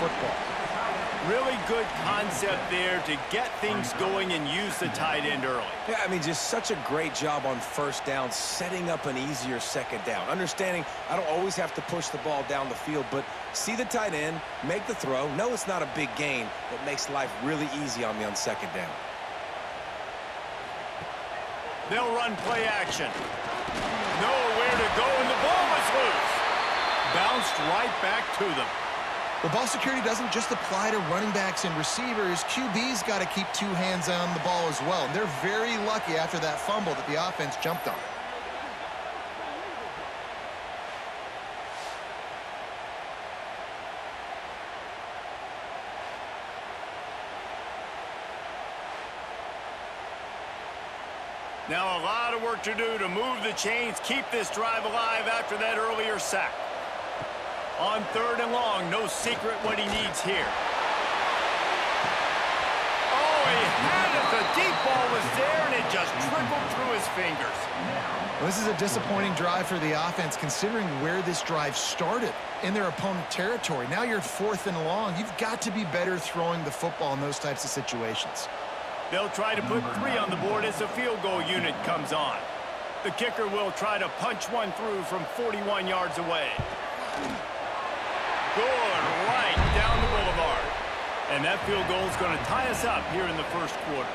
football. Really good concept there to get things going and use the tight end early. Yeah, I mean, just such a great job on first down, setting up an easier second down. Understanding I don't always have to push the ball down the field, but see the tight end, make the throw. No, it's not a big gain, but makes life really easy on me on second down. They'll run play action. Nowhere to go, and the ball is loose. Bounced right back to them. Well, ball security doesn't just apply to running backs and receivers. QB's got to keep two hands on the ball as well. And they're very lucky after that fumble that the offense jumped on. Now a lot of work to do to move the chains, keep this drive alive after that earlier sack. On 3rd and long, no secret what he needs here. Oh, he had it. The deep ball was there, and it just trickled through his fingers. Well, this is a disappointing drive for the offense, considering where this drive started in their opponent territory. Now you're at 4th and long. You've got to be better throwing the football in those types of situations. They'll try to put 3 on the board as the field goal unit comes on. The kicker will try to punch one through from 41 yards away. Good, right down the boulevard. And that field goal is going to tie us up here in the first quarter.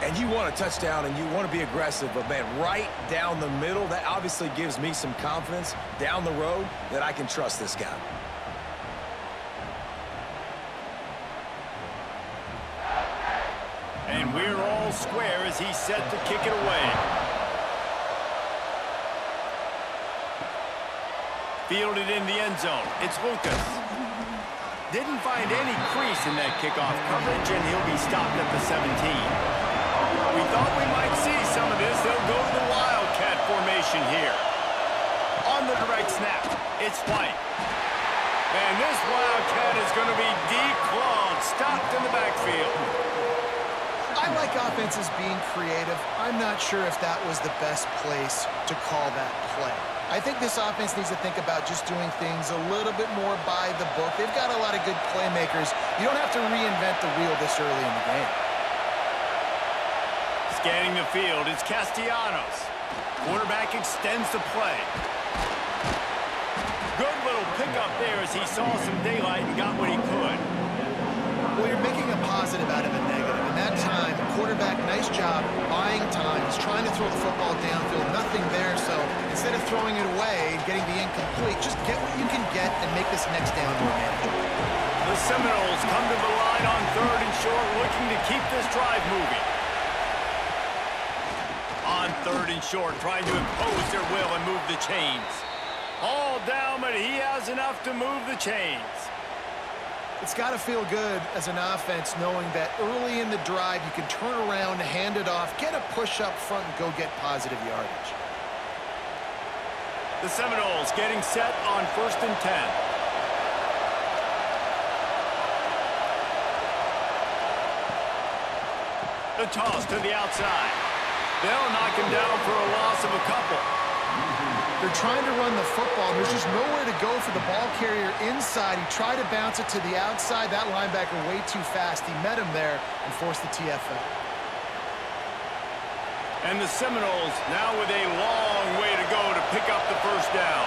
And you want a touchdown and you want to be aggressive, but man, right down the middle, that obviously gives me some confidence down the road that I can trust this guy. And we're all square as he's set to kick it away. Fielded in the end zone. It's Lucas. Didn't find any crease in that kickoff coverage, and he'll be stopped at the 17. We thought we might see some of this. They'll go to the Wildcat formation here. On the direct snap, it's White. And this Wildcat is going to be declawed, stopped in the backfield. I like offenses being creative. I'm not sure if that was the best place to call that play. I think this offense needs to think about just doing things a little bit more by the book. They've got a lot of good playmakers. You don't have to reinvent the wheel this early in the game. Scanning the field is Castellanos. Quarterback extends the play. Good little pickup there as he saw some daylight and got what he could. Well, you're making a positive out of a negative. And that time, quarterback, nice job buying time. He's trying to throw the football downfield. Nothing there, so instead of throwing it away and getting the incomplete, just get what you can get and make this next down more manageable. The Seminoles come to the line on 3rd and short, looking to keep this drive moving. On 3rd and short, trying to impose their will and move the chains. All down, but he has enough to move the chains. It's got to feel good as an offense knowing that early in the drive you can turn around, hand it off, get a push up front, and go get positive yardage. The Seminoles getting set on 1st and 10. The toss to the outside. They'll knock him down for a loss of a couple. They're trying to run the football. There's just nowhere to go for the ball carrier inside. He tried to bounce it to the outside. That linebacker way too fast. He met him there and forced the TFL. And the Seminoles now with a long way to go to pick up the first down.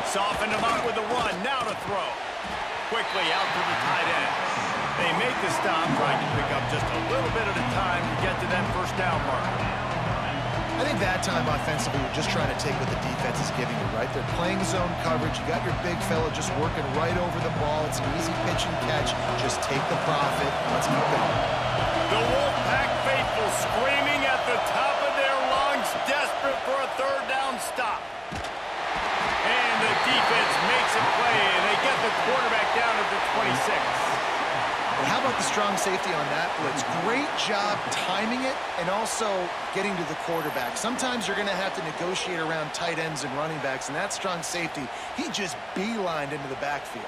Softened him up with a run. Now to throw. Quickly out to the tight end. They make the stop, trying to pick up just a little bit at a time to get to that first down marker. I think that time offensively, you're just trying to take what the defense is giving you, right? They're playing zone coverage. You got your big fella just working right over the ball. It's an easy pitch and catch. Just take the profit. Let's keep going. The Wolfpack faithful screaming at the top of their lungs, desperate for a 3rd down stop. And the defense makes a play, and they get the quarterback down at the 26. But how about the strong safety on that blitz? Great job timing it and also getting to the quarterback. Sometimes you're going to have to negotiate around tight ends and running backs, and that strong safety, he just beelined into the backfield.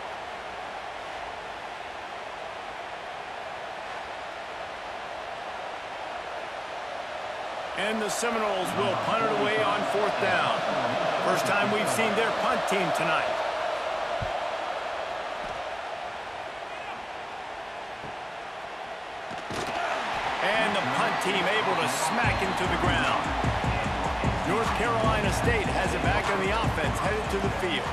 And the Seminoles will punt it away on 4th down. First time we've seen their punt team tonight. team able to smack him to the ground. North Carolina State has it back on the offense, headed to the field.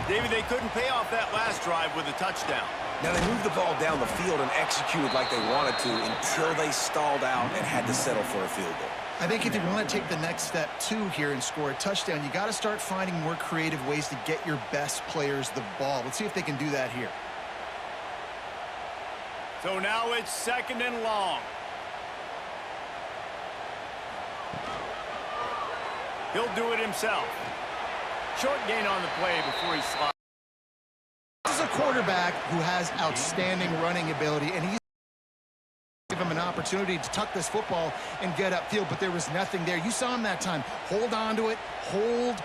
David, they couldn't pay off that last drive with a touchdown. Now, they moved the ball down the field and executed like they wanted to until they stalled out and had to settle for a field goal. I think if you want to take the next step, too, here and score a touchdown, you got to start finding more creative ways to get your best players the ball. Let's see if they can do that here. So now it's 2nd and long. He'll do it himself. Short gain on the play before he slides. This is a quarterback who has outstanding running ability, and he's give him an opportunity to tuck this football and get upfield, but there was nothing there. You saw him that time. Hold on to it, hold,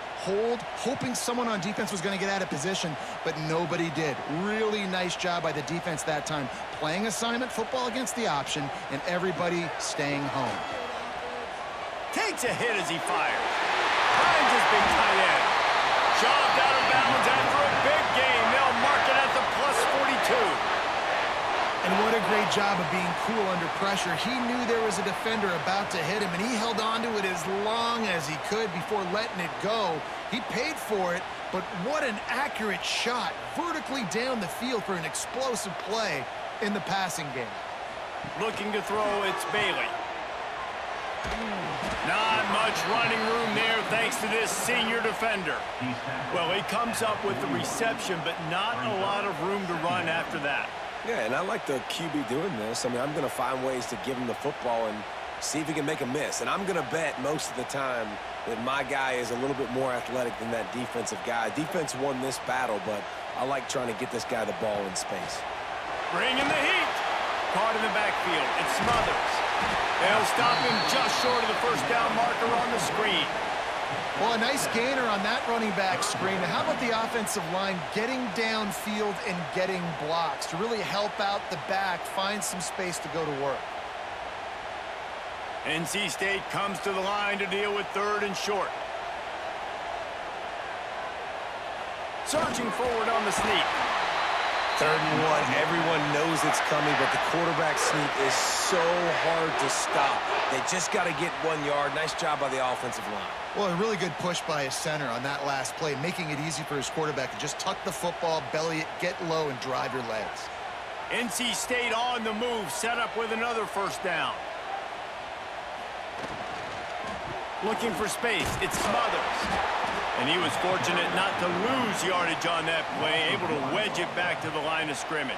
hoping someone on defense was going to get out of position, but nobody did. Really nice job by the defense that time. Playing assignment football against the option, and everybody staying home. Takes a hit as he fires. Finds his big tight end. Shoved out of bounds after a big gain. They'll mark it at the +42. And what a great job of being cool under pressure. He knew there was a defender about to hit him, and he held on to it as long as he could before letting it go. He paid for it, but what an accurate shot vertically down the field for an explosive play in the passing game. Looking to throw, it's Bailey. Not much running room there thanks to this senior defender. Well, he comes up with the reception, but not a lot of room to run after that. Yeah, and I like the QB doing this. I mean, I'm going to find ways to give him the football and see if he can make a miss. And I'm going to bet most of the time that my guy is a little bit more athletic than that defensive guy. Defense won this battle, but I like trying to get this guy the ball in space. Bringing the heat. Caught in the backfield. It's Smothers. They'll stop him just short of the first down marker on the screen. Well, a nice gainer on that running back screen. How about the offensive line getting downfield and getting blocks to really help out the back, find some space to go to work? NC State comes to the line to deal with 3rd and short. Surging forward on the sneak. 3rd and 1. Everyone knows it's coming, but the quarterback sneak is so hard to stop. They just got to get 1 yard. Nice job by the offensive line. Well, a really good push by his center on that last play, making it easy for his quarterback to just tuck the football, belly it, get low, and drive your legs. NC State on the move, set up with another first down. Looking for space, it's Smothers. And he was fortunate not to lose yardage on that play, able to wedge it back to the line of scrimmage.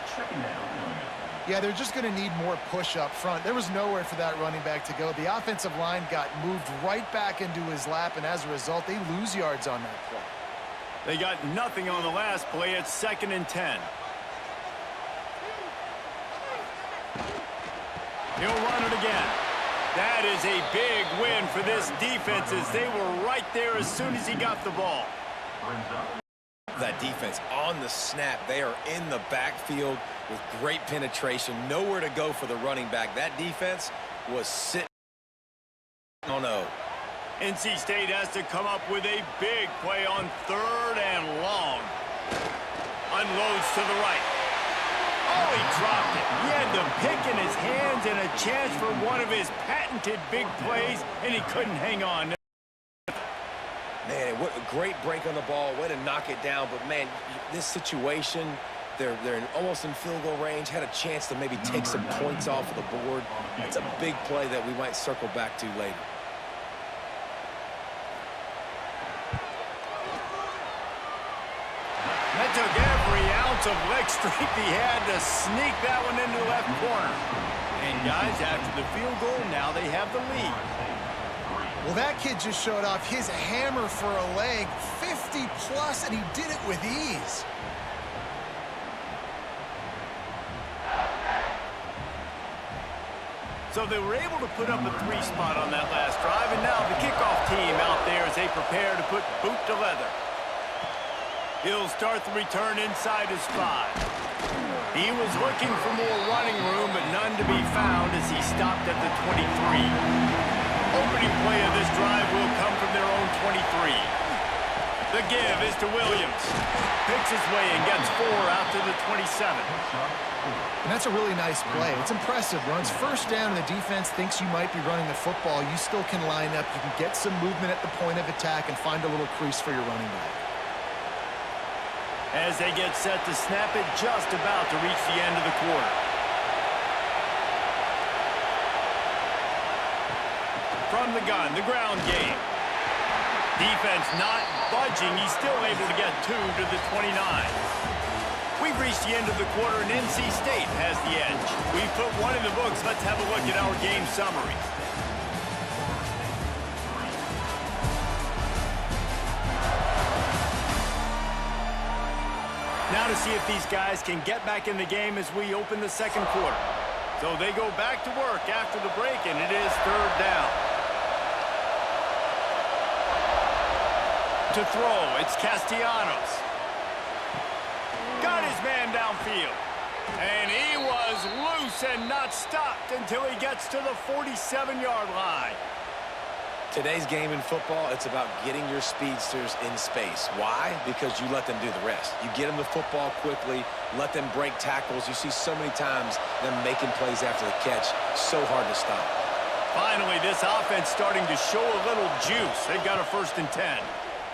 Yeah, they're just going to need more push up front. There was nowhere for that running back to go. The offensive line got moved right back into his lap, and as a result, they lose yards on that play. They got nothing on the last play. It's 2nd and 10. He'll run it again. That is a big win for this defense as they were right there as soon as he got the ball. That defense on the snap. They are in the backfield with great penetration. Nowhere to go for the running back. That defense was sitting on O. NC State has to come up with a big play on 3rd and long. Unloads to the right. Oh, he dropped it. He had the pick in his hands and a chance for one of his patented big plays, and he couldn't hang on. Man, what a great break on the ball. Way to knock it down. But, man, this situation, they're almost in field goal range. Had a chance to maybe take some points off of the board. It's a big play that we might circle back to later. That took every ounce of leg strength he had to sneak that one into the left corner. And, guys, after the field goal, now they have the lead. Well, that kid just showed off his hammer for a leg, 50-plus, and he did it with ease. So they were able to put up a 3 spot on that last drive, and now the kickoff team out there as they prepare to put boot to leather. He'll start the return inside his 5. He was looking for more running room, but none to be found as he stopped at the 23. Opening play of this drive will come from their own 23. The give is to Williams. Picks his way and gets 4 out to the 27. And that's a really nice play. It's impressive. Runs first down and the defense thinks you might be running the football. You still can line up. You can get some movement at the point of attack and find a little crease for your running back. As they get set to snap it, just about to reach the end of the quarter. From the gun, the ground game. Defense not budging. He's still able to get 2 to the 29. We've reached the end of the quarter, and NC State has the edge. We've put 1 in the books. Let's have a look at our game summary. Now to see if these guys can get back in the game as we open the second quarter. So they go back to work after the break, and it is 3rd down. To throw, it's Castellanos. Got his man downfield. And he was loose and not stopped until he gets to the 47-yard line. Today's game in football, it's about getting your speedsters in space. Why? Because you let them do the rest. You get them the football quickly, let them break tackles. You see so many times them making plays after the catch. So hard to stop. Finally, this offense starting to show a little juice. They've got a 1st and 10.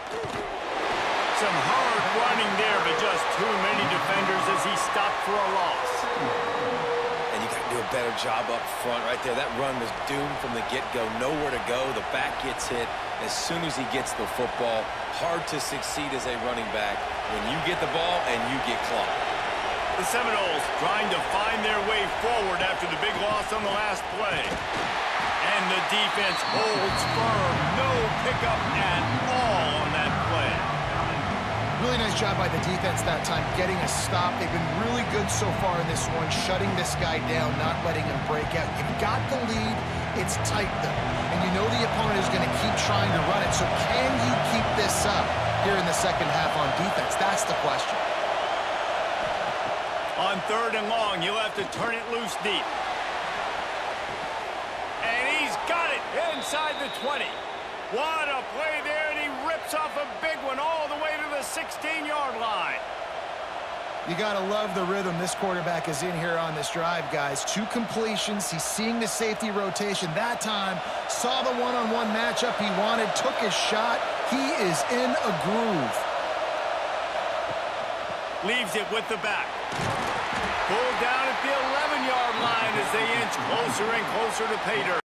Some hard running there, but just too many defenders as he stopped for a loss. And you got to do a better job up front right there. That run was doomed from the get-go. Nowhere to go. The back gets hit as soon as he gets the football. Hard to succeed as a running back when you get the ball and you get clocked. The Seminoles trying to find their way forward after the big loss on the last play. And the defense holds firm. No pickup at all on that play. Really nice job by the defense that time, getting a stop. They've been really good so far in this one, shutting this guy down, not letting him break out. You've got the lead. It's tight, though. And you know the opponent is going to keep trying to run it. So can you keep this up here in the second half on defense? That's the question. On 3rd and long, you'll have to turn it loose deep. And he's got it inside the 20. What a play there, and he rips off a big one all the way to the 16-yard line. You got to love the rhythm this quarterback is in here on this drive, guys. 2 completions. He's seeing the safety rotation. That time, saw the one-on-one matchup he wanted, took his shot. He is in a groove. Leaves it with the back. Pulled down at the 11-yard line as they inch closer and closer to pay dirt.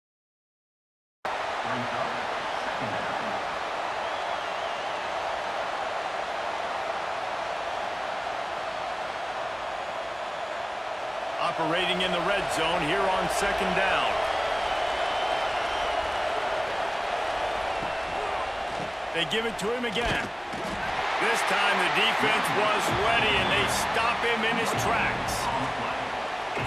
Operating in the red zone here on 2nd down. They give it to him again. This time the defense was ready and they stop him in his tracks.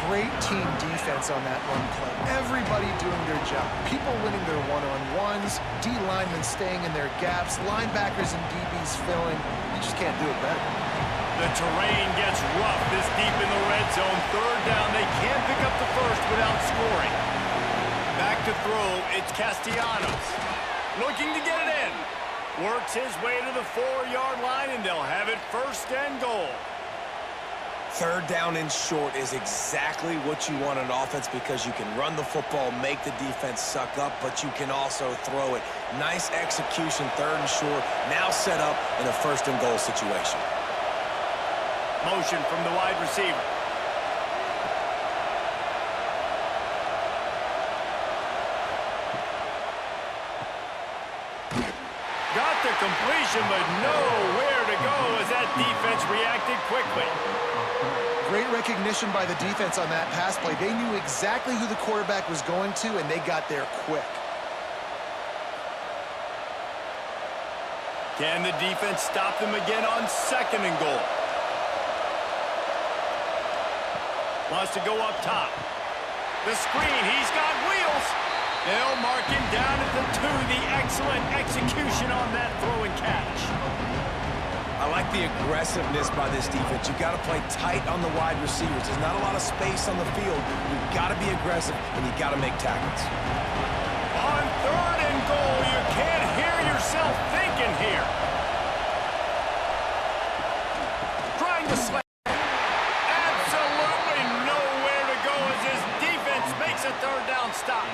Great team defense on that run play. Everybody doing their job. People winning their one-on-ones, D linemen staying in their gaps, linebackers and DBs filling. You just can't do it better. The terrain gets rough this deep in the red zone. 3rd down, they can't pick up the first without scoring. Back to throw, it's Castellanos. Looking to get it in. Works his way to the 4-yard line, and they'll have it 1st and goal. 3rd down and short is exactly what you want on offense because you can run the football, make the defense suck up, but you can also throw it. Nice execution, 3rd and short, now set up in a 1st and goal situation. Motion from the wide receiver. Got the completion, but nowhere to go as that defense reacted quickly. Great recognition by the defense on that pass play. They knew exactly who the quarterback was going to, and they got there quick. Can the defense stop them again on 2nd and goal? Wants to go up top. The screen, he's got wheels. They'll mark him down at the 2. The excellent execution on that throw and catch. I like the aggressiveness by this defense. You've got to play tight on the wide receivers. There's not a lot of space on the field. You've got to be aggressive, and you've got to make tackles. On 3rd and goal, you can't hear yourself thinking here. on the slant. Absolutely nowhere to go as his defense makes a third down stop.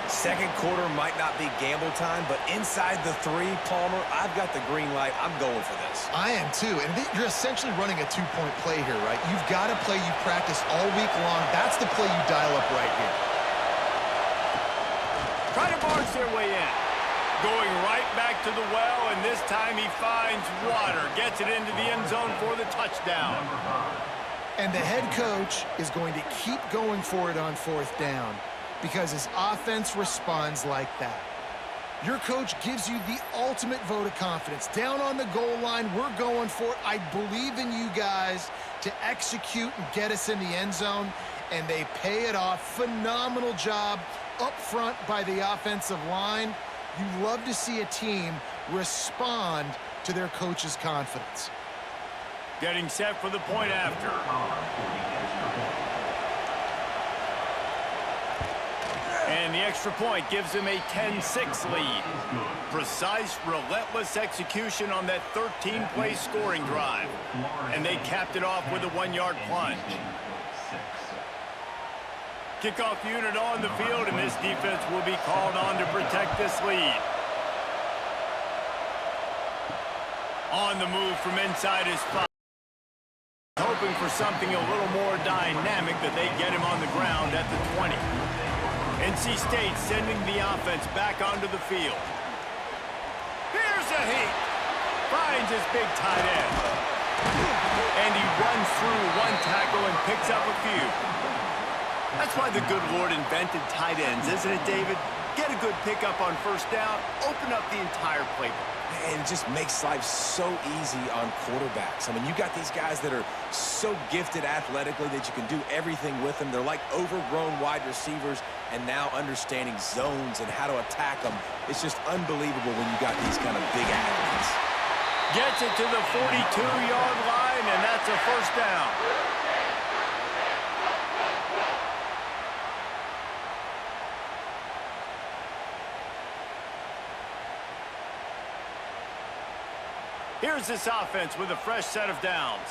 Second quarter might not be gamble time, but inside the 3, Palmer, I've got the green light. I'm going for this. I am too, and you're essentially running a 2-point play here, right? You've got a play you've practiced all week long. That's the play you dial up right here. Try to barge their way in. Going right back to the well, and this time he finds water. Gets it into the end zone for the touchdown. And the head coach is going to keep going for it on 4th down because his offense responds like that. Your coach gives you the ultimate vote of confidence. Down on the goal line, we're going for it. I believe in you guys to execute and get us in the end zone, and they pay it off. Phenomenal job up front by the offensive line. You love to see a team respond to their coach's confidence. Getting set for the point after. And the extra point gives him a 10-6 lead. Precise, relentless execution on that 13-play scoring drive. And they capped it off with a 1-yard plunge. Kickoff unit on the field, and this defense will be called on to protect this lead. On the move from inside his spot. Hoping for something a little more dynamic, that they get him on the ground at the 20. NC State sending the offense back onto the field. Here's a heat. Finds his big tight end. And he runs through 1 tackle and picks up a few. That's why the good Lord invented tight ends, isn't it, David? Get a good pickup on 1st down, open up the entire playbook. And it just makes life so easy on quarterbacks. I mean, you got these guys that are so gifted athletically that you can do everything with them. They're like overgrown wide receivers, and now understanding zones and how to attack them. It's just unbelievable when you got these kind of big athletes. Gets it to the 42-yard line, and that's a 1st down. Here's this offense with a fresh set of downs.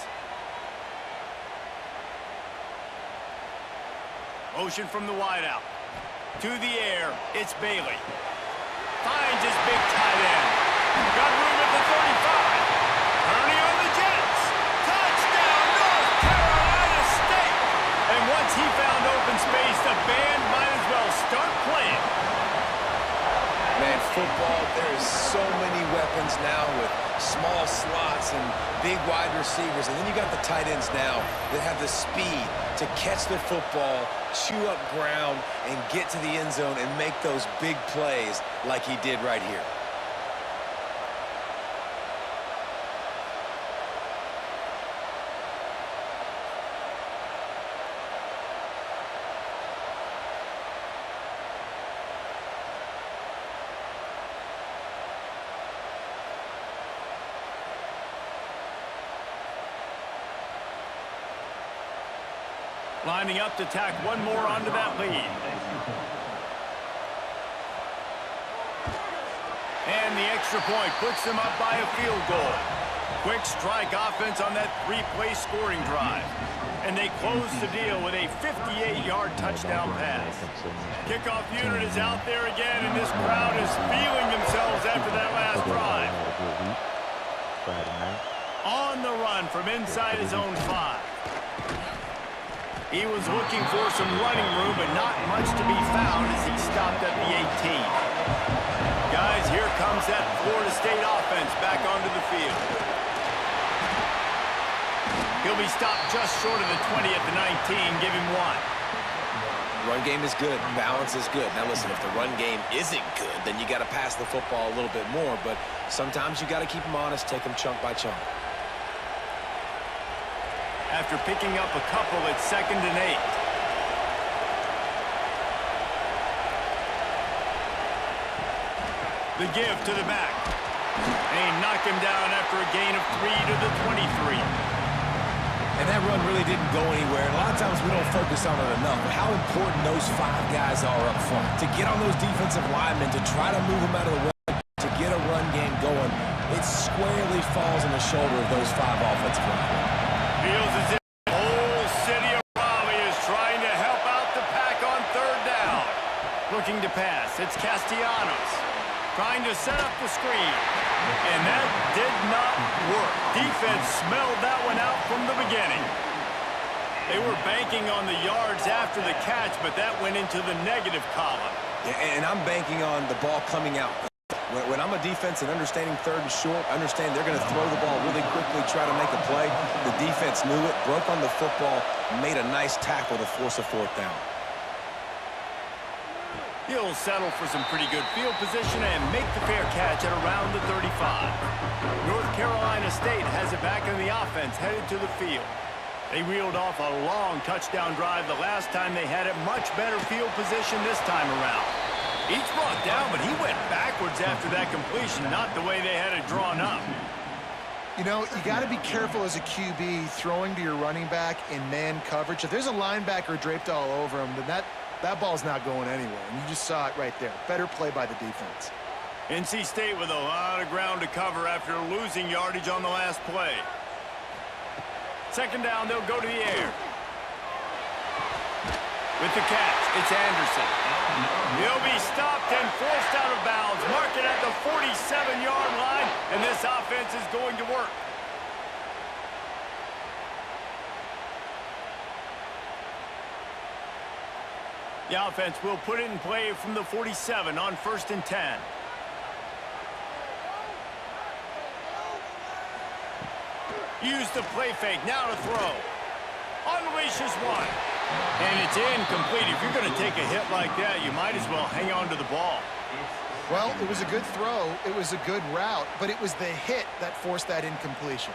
Motion from the wideout. To the air, it's Bailey. Finds his big tight end. Got room at the 35. Ernie on the Jets. Touchdown, North Carolina State. And once he found open space, the band might as well start playing. Man, football, there is so many weapons now with small slots and big wide receivers. And then you got the tight ends now that have the speed to catch the football, chew up ground, and get to the end zone and make those big plays like he did right here. Lining up to tack one more onto that lead. And the extra point puts them up by a field goal. Quick strike offense on that 3-play scoring drive. And they close the deal with a 58-yard touchdown pass. Kickoff unit is out there again, and this crowd is feeling themselves after that last drive. On the run from inside his own 5. He was looking for some running room, but not much to be found as he stopped at the 18. Guys, here comes that Florida State offense back onto the field. He'll be stopped just short of the 20 at the 19. Give him 1. Run game is good. Balance is good. Now, listen, if the run game isn't good, then you got to pass the football a little bit more. But sometimes you got to keep them honest, take them chunk by chunk. After picking up a couple at 2nd and 8. The give to the back. And he knocked him down after a gain of 3 to the 23. And that run really didn't go anywhere. And a lot of times we don't focus on it enough. But how important those 5 guys are up front. To get on those defensive linemen, to try to move them out of the way, to get a run game going, it squarely falls on the shoulder of those 5 offensive linemen. Feels as if the whole city of Raleigh is trying to help out the Pack on third down. Looking to pass. It's Castellanos. Trying to set up the screen. And that did not work. Defense smelled that one out from the beginning. They were banking on the yards after the catch, but that went into the negative column. Yeah, and I'm banking on the ball coming out. When I'm a defense and understanding third and short, understand they're going to throw the ball really quickly, try to make a play. The defense knew it, broke on the football, made a nice tackle to force a fourth down. He'll settle for some pretty good field position and make the fair catch at around the 35. North Carolina State has it back in the offense, headed to the field. They reeled off a long touchdown drive the last time they had it. Much better field position this time around. Each brought down, but he went backwards after that completion, not the way they had it drawn up. You know, you got to be careful as a QB throwing to your running back in man coverage. If there's a linebacker draped all over him, then that ball's not going anywhere. And you just saw it right there. Better play by the defense. NC State with a lot of ground to cover after losing yardage on the last play. Second down, they'll go to the air. With the catch, it's Anderson. He'll be stopped and forced out of bounds. Mark it at the 47-yard line, and this offense is going to work. The offense will put it in play from the 47 on 1st and 10. Use the play fake, now to throw. Unleashes one. And it's incomplete. If you're going to take a hit like that, you might as well hang on to the ball. Well, it was a good throw. It was a good route, but it was the hit that forced that incompletion.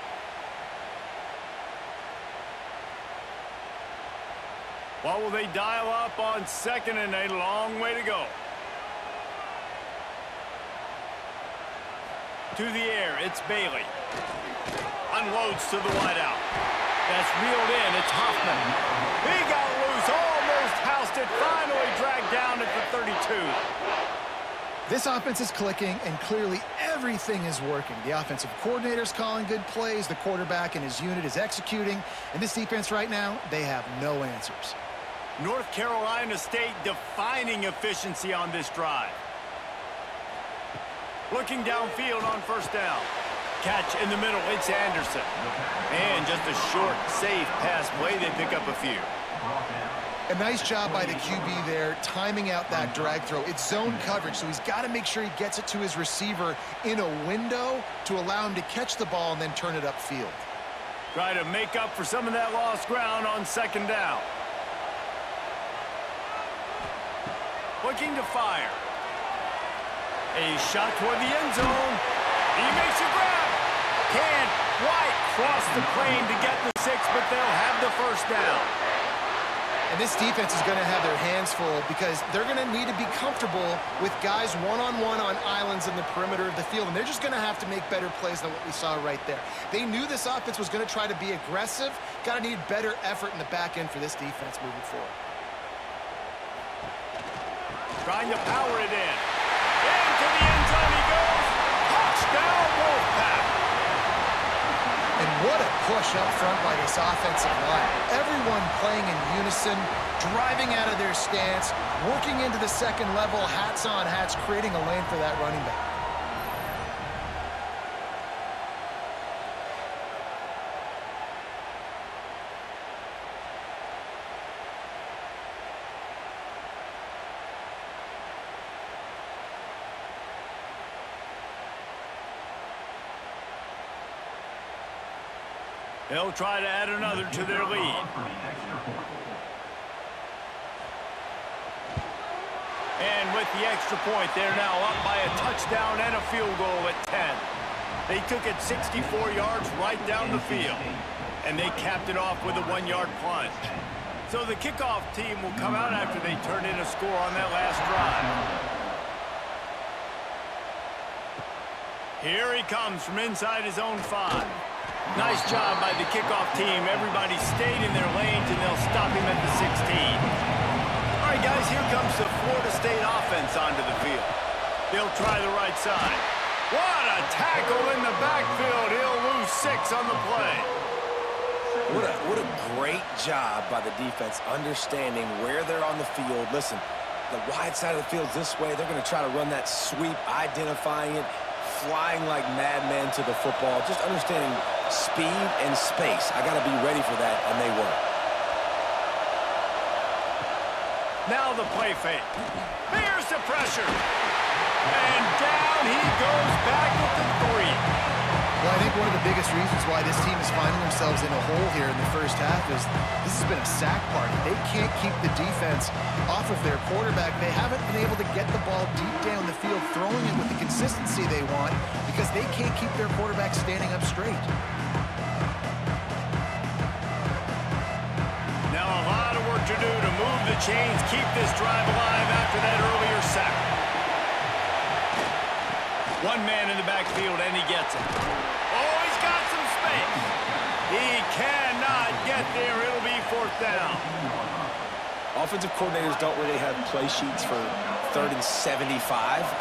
What will they dial up on 2nd and a long way to go? To the air, it's Bailey. Unloads to the wideout. That's reeled in. It's Hoffman. He got loose, almost housed it, finally dragged down at the 32. This offense is clicking, and clearly everything is working. The offensive coordinator's calling good plays. The quarterback and his unit is executing. And this defense right now, they have no answers. North Carolina State defining efficiency on this drive. Looking downfield on 1st down. Catch in the middle, it's Anderson. And just a short, safe pass play, they pick up a few. A nice job by the QB there, timing out that drag throw. It's zone coverage, so he's got to make sure he gets it to his receiver in a window to allow him to catch the ball and then turn it upfield. Try to make up for some of that lost ground on 2nd down. Looking to fire. A shot toward the end zone. He makes a grab. Can't quite cross the plane to get the 6, but they'll have the 1st down. And this defense is going to have their hands full because they're going to need to be comfortable with guys one-on-one on islands in the perimeter of the field, and they're just going to have to make better plays than what we saw right there. They knew this offense was going to try to be aggressive. Got to need better effort in the back end for this defense moving forward. Trying to power it in. Into the end zone he goes. Touchdown, Wolfpack. And what a push up front by this offensive line. Everyone playing in unison, driving out of their stance, working into the 2nd level, hats on hats, creating a lane for that running back. They'll try to add another to their lead. And with the extra point, they're now up by a touchdown and a field goal at 10. They took it 64 yards right down the field. And they capped it off with a 1-yard plunge. So the kickoff team will come out after they turn in a score on that last drive. Here he comes from inside his own 5. Nice job by the kickoff team. Everybody stayed in their lanes, and they'll stop him at the 16. All right, guys, here comes the Florida State offense onto the field. They'll try the right side. What a tackle in the backfield. He'll lose 6 on the play. What Great job by the defense understanding where they're on the field. Listen, the wide side of the field's this way. They're going to try to run that sweep, identifying it, flying like madmen to the football, just understanding speed and space. I got to be ready for that, and they were. Now the play fake. Here's the pressure. And down he goes back with the 3. Well, I think one of the biggest reasons why this team is finding themselves in a hole here in the first half is this has been a sack party. They can't keep the defense off of their quarterback. They haven't been able to get the ball deep down the field, throwing it with the consistency they want because they can't keep their quarterback standing up straight. Now a lot of work to do to move the chains, keep this drive alive after that earlier sack. One man in the backfield, and he gets it. Oh, he's got some space. He cannot get there. It'll be 4th down. Offensive coordinators don't really have play sheets for 3rd and 75.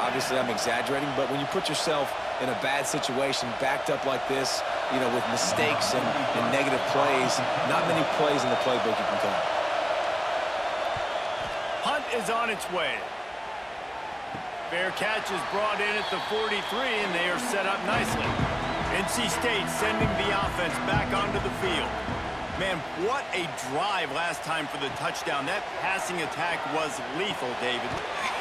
Obviously, I'm exaggerating, but when you put yourself in a bad situation, backed up like this, you know, with mistakes and negative plays, not many plays in the playbook you can call. Hunt is on its way. Fair catch is brought in at the 43, and they are set up nicely. NC State sending the offense back onto the field. Man, what a drive last time for the touchdown. That passing attack was lethal, David.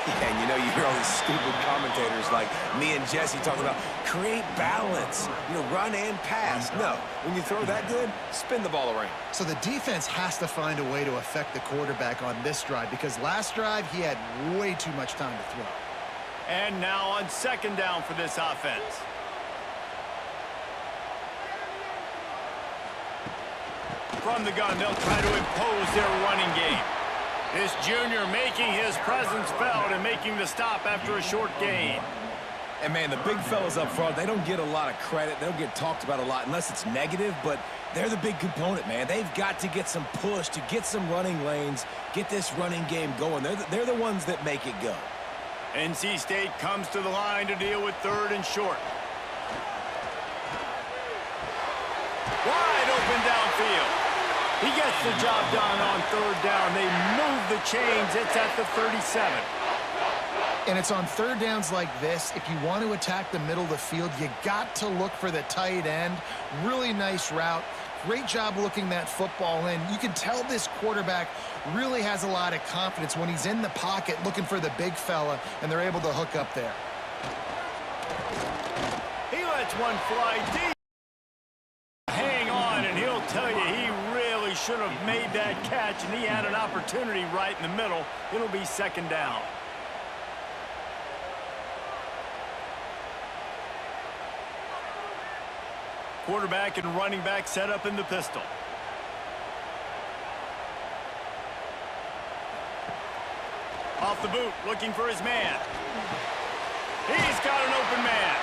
Yeah, and you know, you hear all these stupid commentators like me and Jesse talking about create balance, you know, run and pass. No, when you throw that good, spin the ball around. So the defense has to find a way to affect the quarterback on this drive because last drive he had way too much time to throw. And now on 2nd down for this offense. From the gun, they'll try to impose their running game. This junior making his presence felt and making the stop after a short gain. And, man, the big fellas up front, they don't get a lot of credit. They don't get talked about a lot unless it's negative, but they're the big component, man. They've got to get some push, to get some running lanes, get this running game going. They're the ones that make it go. NC State comes to the line to deal with 3rd and short. Wide open downfield. He gets the job done on 3rd down. They move the chains. It's at the 37. And it's on 3rd downs like this. If you want to attack the middle of the field, you got to look for the tight end. Really nice route. Great job looking that football in. You can tell this quarterback really has a lot of confidence when he's in the pocket looking for the big fella, and they're able to hook up there. He lets one fly deep. Hang on, and he'll tell you he really should have made that catch, and he had an opportunity right in the middle. It'll be 2nd down. Quarterback and running back set up in the pistol. Off the boot, looking for his man. He's got an open man.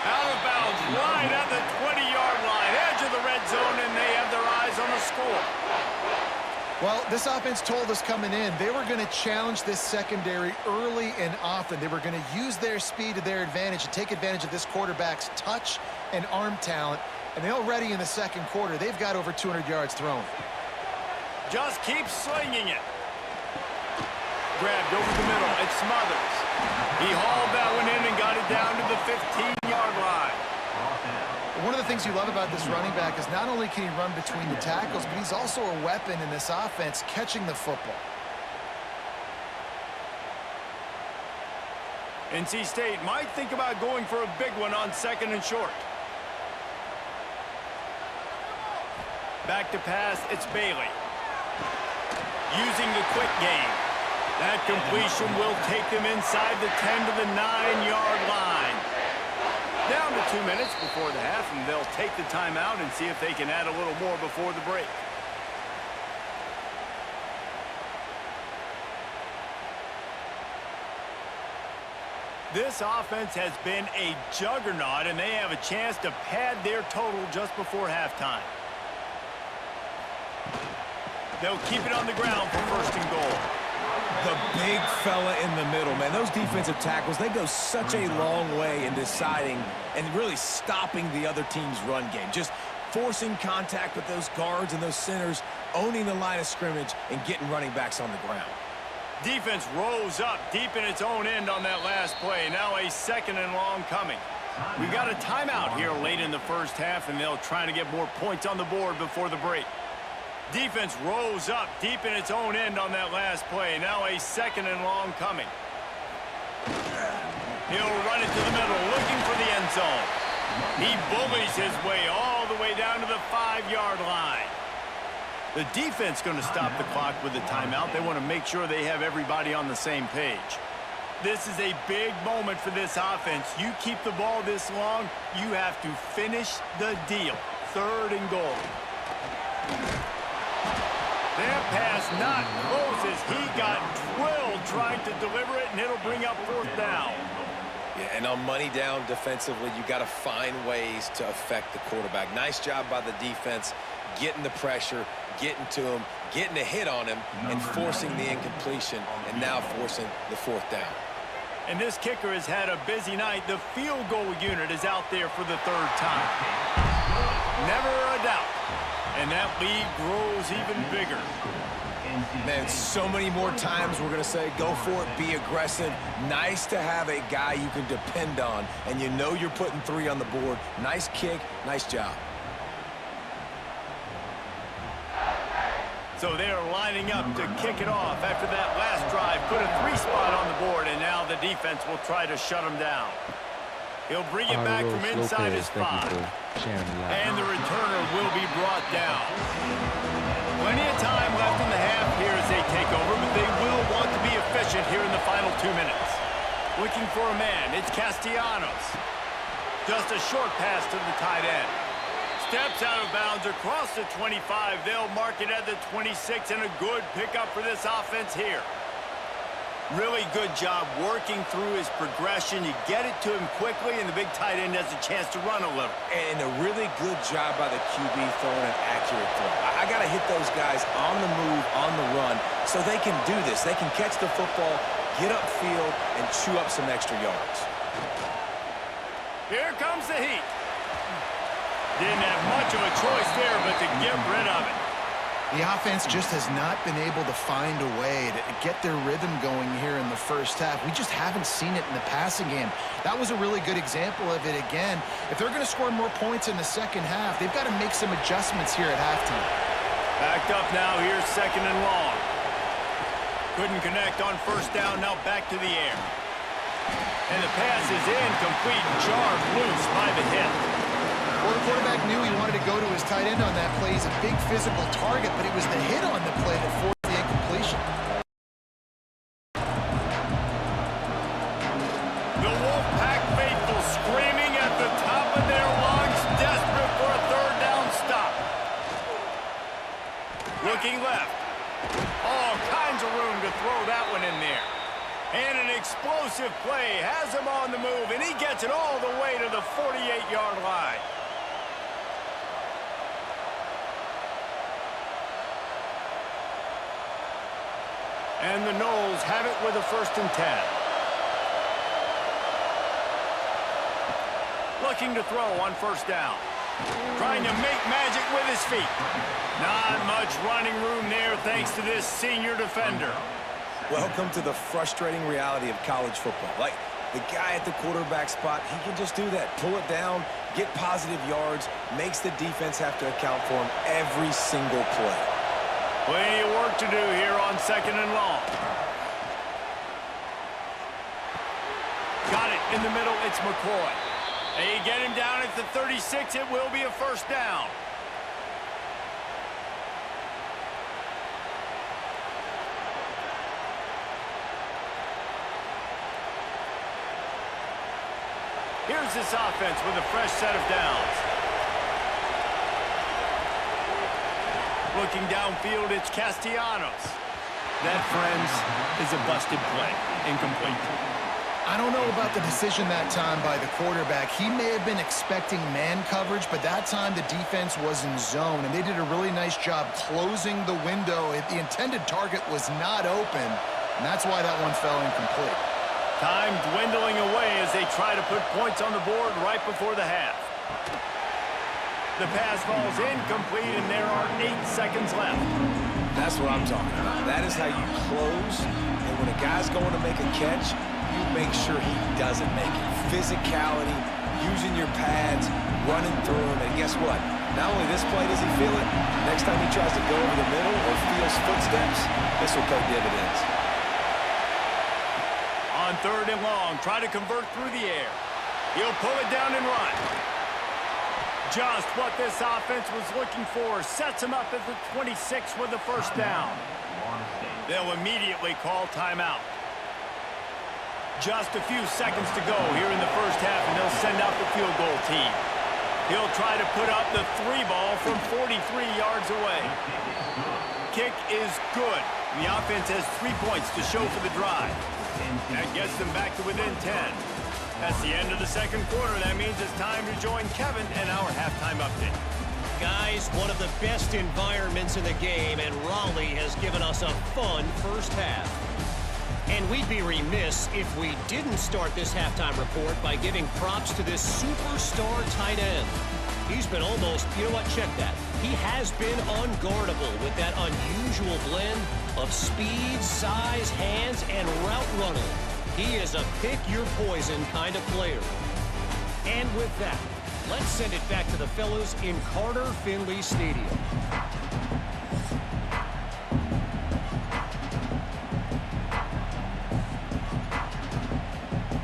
Out of bounds, right at the 20-yard line, edge of the red zone, and they have their eyes on the score. Well, this offense told us coming in they were going to challenge this secondary early and often. They were going to use their speed to their advantage and take advantage of this quarterback's touch and arm talent. And they already in the 2nd quarter, they've got over 200 yards thrown. Just keep slinging it. Grabbed over the middle. It's Smothers. He hauled that one in and got it down to the 15-yard line. One of the things you love about this running back is not only can he run between the tackles, but he's also a weapon in this offense catching the football. NC State might think about going for a big one on 2nd and short. Back to pass, it's Bailey. Using the quick game. That completion will take them inside the 10 to the 9-yard line. Down to 2 minutes before the half, and they'll take the timeout and see if they can add a little more before the break. This offense has been a juggernaut, and they have a chance to pad their total just before halftime. They'll keep it on the ground for 1st and goal. The big fella in the middle, man. Those defensive tackles, they go such a long way in deciding and really stopping the other team's run game. Just forcing contact with those guards and those centers, owning the line of scrimmage, and getting running backs on the ground. Defense rose up deep in its own end on that last play. Now a 2nd and long coming. We got a timeout here late in the first half, and they'll try to get more points on the board before the break. Defense rose up deep in its own end on that last play. Now a 2nd and long coming. He'll run it to the middle, looking for the end zone. He bullies his way all the way down to the 5-yard line. The defense going to stop the clock with a timeout. They want to make sure they have everybody on the same page. This is a big moment for this offense. You keep the ball this long, you have to finish the deal. 3rd and goal. That pass not close as he got drilled trying to deliver it, and it'll bring up 4th down. Yeah, and on money down defensively, you got to find ways to affect the quarterback. Nice job by the defense, getting the pressure, getting to him, getting a hit on him, and forcing the incompletion, and now forcing the 4th down. And this kicker has had a busy night. The field goal unit is out there for the 3rd time. Never a doubt. And that lead grows even bigger. Man, so many more times we're going to say, go for it, be aggressive. Nice to have a guy you can depend on, and you know you're putting 3 on the board. Nice kick, nice job. So they are lining up to kick it off after that last drive. Put a 3 spot on the board, and now the defense will try to shut him down. He'll bring it back from inside his 5. And the returner will be brought down. Plenty of time left in the half here as they take over, but they will want to be efficient here in the final 2 minutes. Looking for a man, it's Castellanos. Just a short pass to the tight end. Steps out of bounds across the 25. They'll mark it at the 26, and a good pickup for this offense here. Really good job working through his progression. You get it to him quickly, and the big tight end has a chance to run a little. And a really good job by the QB throwing an accurate throw. I got to hit those guys on the move, on the run, so they can do this. They can catch the football, get upfield, and chew up some extra yards. Here comes the heat. Didn't have much of a choice there, but to get rid of it. The offense just has not been able to find a way to get their rhythm going here in the first half. We just haven't seen it in the passing game. That was a really good example of it again. If they're going to score more points in the second half, they've got to make some adjustments here at halftime. Backed up now, here's 2nd and long. Couldn't connect on 1st down, now back to the air. And the pass is incomplete, jarred loose by the hit. Well, the quarterback knew he wanted to go to his tight end on that play. He's a big physical target, but it was the hit on the play that forced the incompletion. The Wolfpack faithful screaming at the top of their lungs, desperate for a 3rd down stop. Looking left. All kinds of room to throw that one in there. And an explosive play has him on the move, and he gets it all the way to the 48-yard line. And the Noles have it with a 1st and 10. Looking to throw on 1st down. Trying to make magic with his feet. Not much running room there thanks to this senior defender. Welcome to the frustrating reality of college football. Like, the guy at the quarterback spot, he can just do that. Pull it down, get positive yards, makes the defense have to account for him every single play. Plenty of work to do here on 2nd and long. Got it in the middle, it's McCoy. They get him down at the 36, it will be a 1st down. Here's this offense with a fresh set of downs. Looking downfield, it's Castellanos. That, friends, is a busted play. Incomplete. I don't know about the decision that time by the quarterback. He may have been expecting man coverage, but that time the defense was in zone, and they did a really nice job closing the window. The intended target was not open, and that's why that one fell incomplete. Time dwindling away as they try to put points on the board right before the half. The pass falls incomplete, and there are 8 seconds left. That's what I'm talking about. That is how you close. And when a guy's going to make a catch, you make sure he doesn't make it. Physicality, using your pads, running through him. And guess what? Not only this play does he feel it, next time he tries to go over the middle or feels footsteps, this will pay dividends. On 3rd and long, try to convert through the air. He'll pull it down and run. Just what this offense was looking for. Sets him up at the 26 with the first down. They'll immediately call timeout. Just a few seconds to go here in the first half, and they'll send out the field goal team. He'll try to put up the 3 ball from 43 yards away. Kick is good. The offense has 3 points to show for the drive. That gets them back to within 10. That's the end of the second quarter. That means it's time to join Kevin and our halftime update. Guys, one of the best environments in the game, and Raleigh has given us a fun first half. And we'd be remiss if we didn't start this halftime report by giving props to this superstar tight end. He's been almost, you know what, check that. He has been unguardable with that unusual blend of speed, size, hands, and route running. He is a pick-your-poison kind of player. And with that, let's send it back to the fellas in Carter Finley Stadium.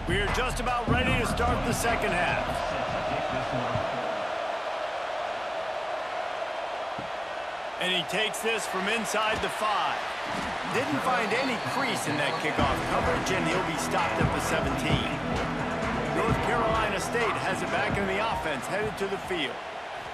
We are just about ready to start the second half. And he takes this from inside the 5. Didn't find any crease in that kickoff coverage, and he'll be stopped at the 17. North Carolina State has it back in the offense, headed to the field.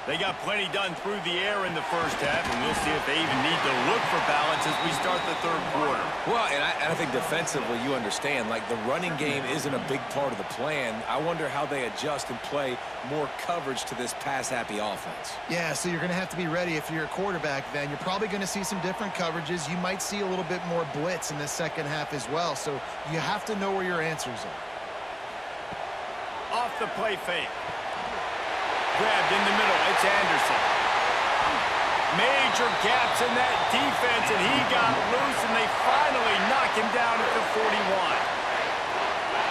They got plenty done through the air in the first half, and we'll see if they even need to look for balance as we start the third quarter. Well, and I think defensively, you understand, like the running game isn't a big part of the plan. I wonder how they adjust and play more coverage to this pass-happy offense. Yeah, so you're going to have to be ready if you're a quarterback then. You're probably going to see some different coverages. You might see a little bit more blitz in the second half as well, so you have to know where your answers are. Off the play fake. Grabbed in the middle. It's Anderson. Major gaps in that defense, and he got loose, and they finally knock him down at the 41.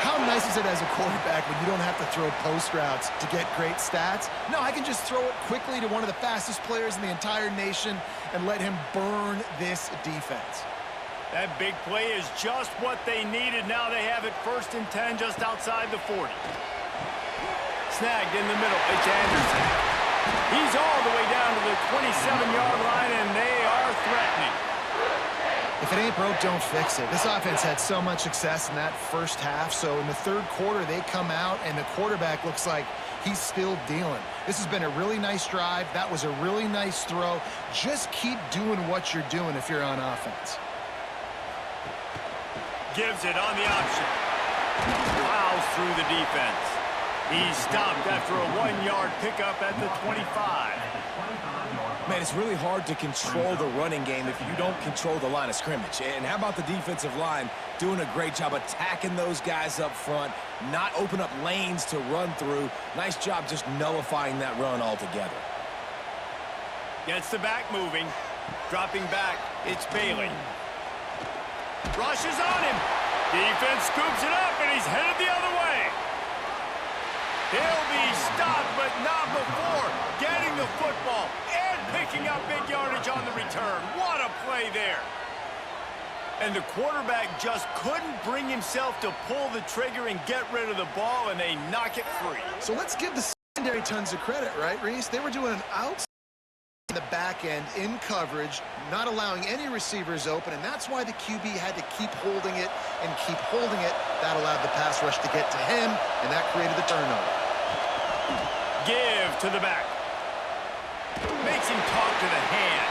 How nice is it as a quarterback when you don't have to throw post routes to get great stats? No, I can just throw it quickly to one of the fastest players in the entire nation and let him burn this defense. That big play is just what they needed. Now they have it 1st and 10 just outside the 40. Snagged in the middle. It's Anderson. He's all the way down to the 27-yard line, and they are threatening. If it ain't broke, don't fix it. This offense had so much success in that first half, so in the third quarter, they come out, and the quarterback looks like he's still dealing. This has been a really nice drive. That was a really nice throw. Just keep doing what you're doing if you're on offense. Gives it on the option. Plows through the defense. He's stopped after a 1-yard pickup at the 25. Man, it's really hard to control the running game if you don't control the line of scrimmage. And how about the defensive line doing a great job attacking those guys up front, not open up lanes to run through. Nice job just nullifying that run altogether. Gets the back moving. Dropping back, it's Bailey. Rushes on him. Defense scoops it up, and he's headed the other way. He'll be stopped, but not before getting the football and picking up big yardage on the return. What a play there. And the quarterback just couldn't bring himself to pull the trigger and get rid of the ball, and they knock it free. So let's give the secondary tons of credit, right, Reese? They were doing an outside in the back end in coverage, not allowing any receivers open, and that's why the QB had to keep holding it and keep holding it. That allowed the pass rush to get to him, and that created the turnover. Give to the back. Makes him talk to the hand.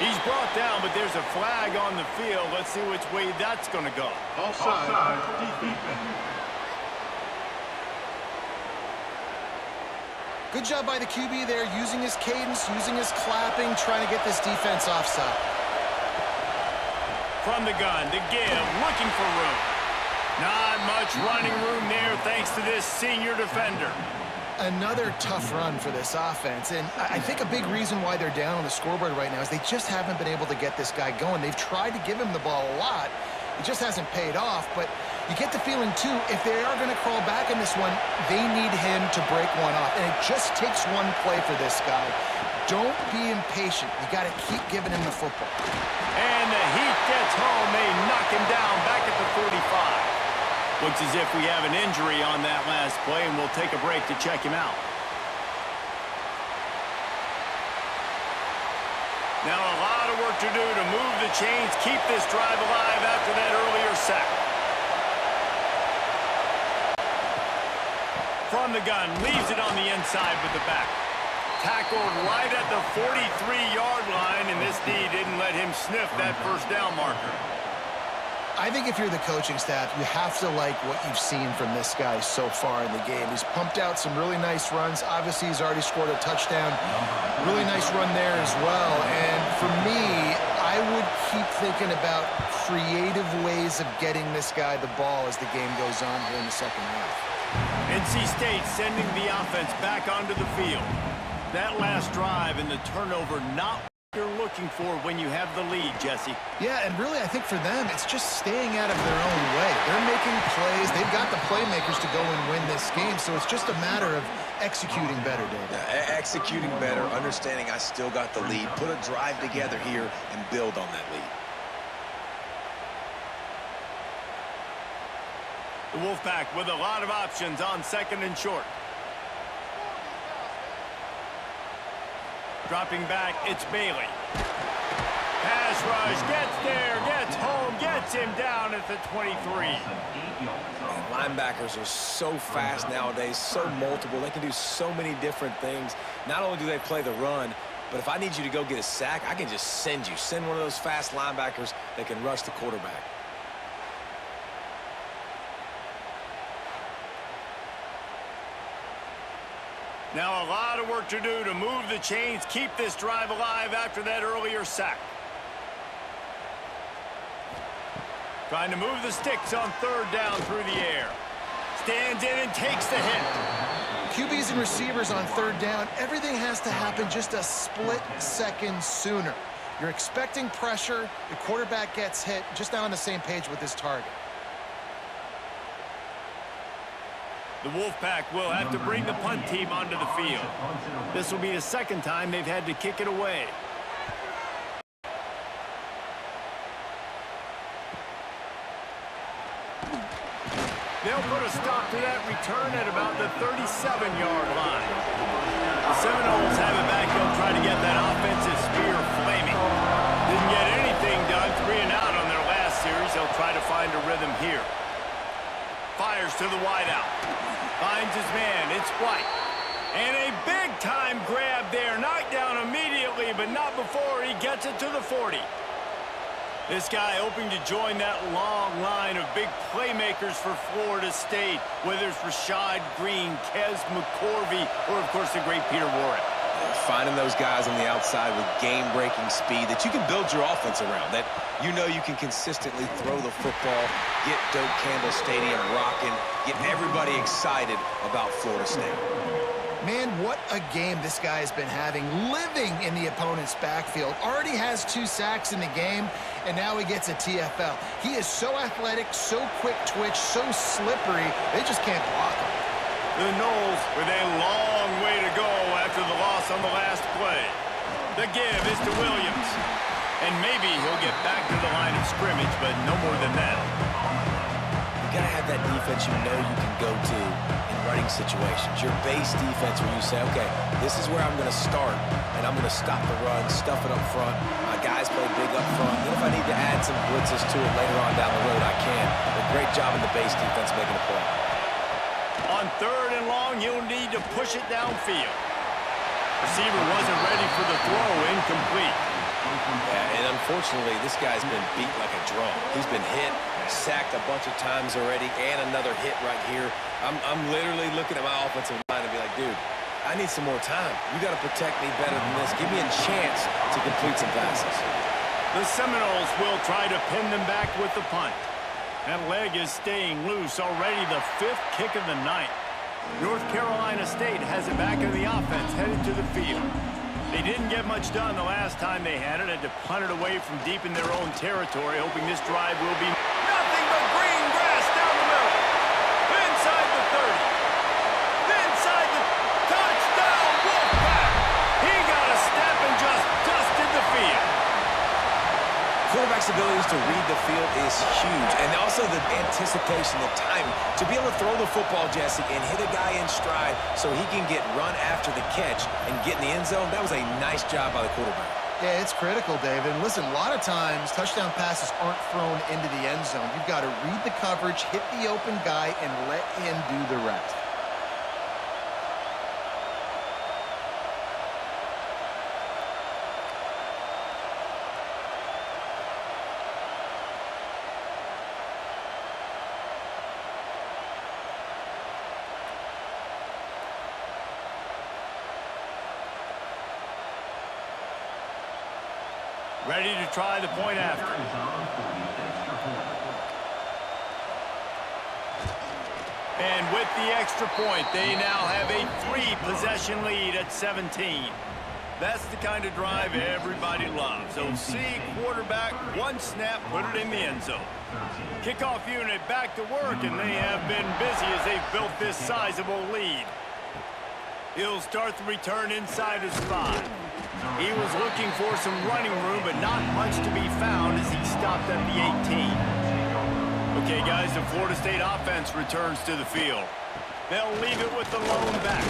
He's brought down, but there's a flag on the field. Let's see which way that's going to go. Offside. Defense. Good job by the QB there, using his cadence, using his clapping, trying to get this defense offside. From the gun, the give, looking for room. Not much running room there thanks to this senior defender. Another tough run for this offense, and I think a big reason why they're down on the scoreboard right now is they just haven't been able to get this guy going. They've tried to give him the ball a lot. It just hasn't paid off, but you get the feeling, too, if they are going to crawl back in this one, they need him to break one off, and it just takes one play for this guy. Don't be impatient. You got to keep giving him the football. And the heat gets home. They knock him down back at the 45. Looks as if we have an injury on that last play, and we'll take a break to check him out. Now a lot of work to do to move the chains, keep this drive alive after that earlier sack. From the gun, leaves it on the inside with the back. Tackled right at the 43-yard line, and this D didn't let him sniff that first down marker. I think if you're the coaching staff, you have to like what you've seen from this guy so far in the game. He's pumped out some really nice runs. Obviously, he's already scored a touchdown. Really nice run there as well. And for me, I would keep thinking about creative ways of getting this guy the ball as the game goes on here in the second half. NC State sending the offense back onto the field. That last drive and the turnover not you're looking for when you have the lead, Jesse. Yeah, and really I think for them it's just staying out of their own way. They're making plays. They've got the playmakers to go and win this game, so it's just a matter of executing better, David. Executing better, understanding I still got the lead. Put a drive together here and build on that lead. The Wolfpack with a lot of options on second and short. Dropping back, it's Bailey. Pass rush, gets there, gets home, gets him down at the 23. And linebackers are so fast nowadays, so multiple. They can do so many different things. Not only do they play the run, but if I need you to go get a sack, I can just send you. Send one of those fast linebackers that can rush the quarterback. Now a lot of work to do to move the chains, keep this drive alive after that earlier sack. Trying to move the sticks on third down through the air. Stands in and takes the hit. QBs and receivers on third down, everything has to happen just a split second sooner. You're expecting pressure, the quarterback gets hit, just not on the same page with his target. The Wolfpack will have to bring the punt team onto the field. This will be the second time they've had to kick it away. They'll put a stop to that return at about the 37-yard line. The Seminoles have it back. They'll try to get that offensive spear flaming. Didn't get anything done, 3 and out on their last series. They'll try to find a rhythm here. Fires to the wideout. Finds his man. It's White. And a big-time grab there. Knocked down immediately, but not before he gets it to the 40. This guy hoping to join that long line of big playmakers for Florida State, whether it's Rashad Green, Kez McCorvey, or, of course, the great Peter Warrick. Finding those guys on the outside with game-breaking speed that you can build your offense around, that you know you can consistently throw the football, get Doak Campbell Stadium rocking, get everybody excited about Florida State. Man, what a game this guy has been having, living in the opponent's backfield. Already has 2 sacks in the game, and now he gets a TFL. He is so athletic, so quick twitch, so slippery, they just can't block him. The Noles with a long way to go after the loss on the last play. The give is to Williams. And maybe he'll get back to the line of scrimmage, but no more than that. You got to have that defense you know you can go to in running situations. Your base defense where you say, okay, this is where I'm going to start, and I'm going to stop the run, stuff it up front. My guys play big up front. Then if I need to add some blitzes to it later on down the road, I can. But great job in the base defense making a play. On third and long, he'll need to push it downfield. Receiver wasn't ready for the throw, incomplete. Yeah, and unfortunately, this guy's been beat like a drum. He's been hit, sacked a bunch of times already, and another hit right here. I'm literally looking at my offensive line and be like, dude, I need some more time. You got to protect me better than this. Give me a chance to complete some passes. The Seminoles will try to pin them back with the punt. That leg is staying loose. Already the 5th kick of the night. North Carolina State has it back in the offense, headed to the field. They didn't get much done the last time they had it, had to punt it away from deep in their own territory, hoping this drive will be nothing but green grass down the middle. Inside the 30. Inside the touchdown, Wolfpack. He got a step and just dusted the field. Quarterback's abilities to read the field is huge, and also the anticipation, the timing. To be able to throw the football, Jesse, and hit a guy in stride so he can get run after the catch and get in the end zone, that was a nice job by the quarterback. Yeah, it's critical, David. And listen, a lot of times touchdown passes aren't thrown into the end zone. You've got to read the coverage, hit the open guy, and let him do the rest. Ready to try the point after. And with the extra point, they now have a 3-possession lead at 17. That's the kind of drive everybody loves. So see quarterback, one snap, put it in the end zone. Kickoff unit back to work, and they have been busy as they've built this sizable lead. He'll start the return inside his 5. He was looking for some running room, but not much to be found as he stopped at the 18. Okay, guys, the Florida State offense returns to the field. They'll leave it with the lone back.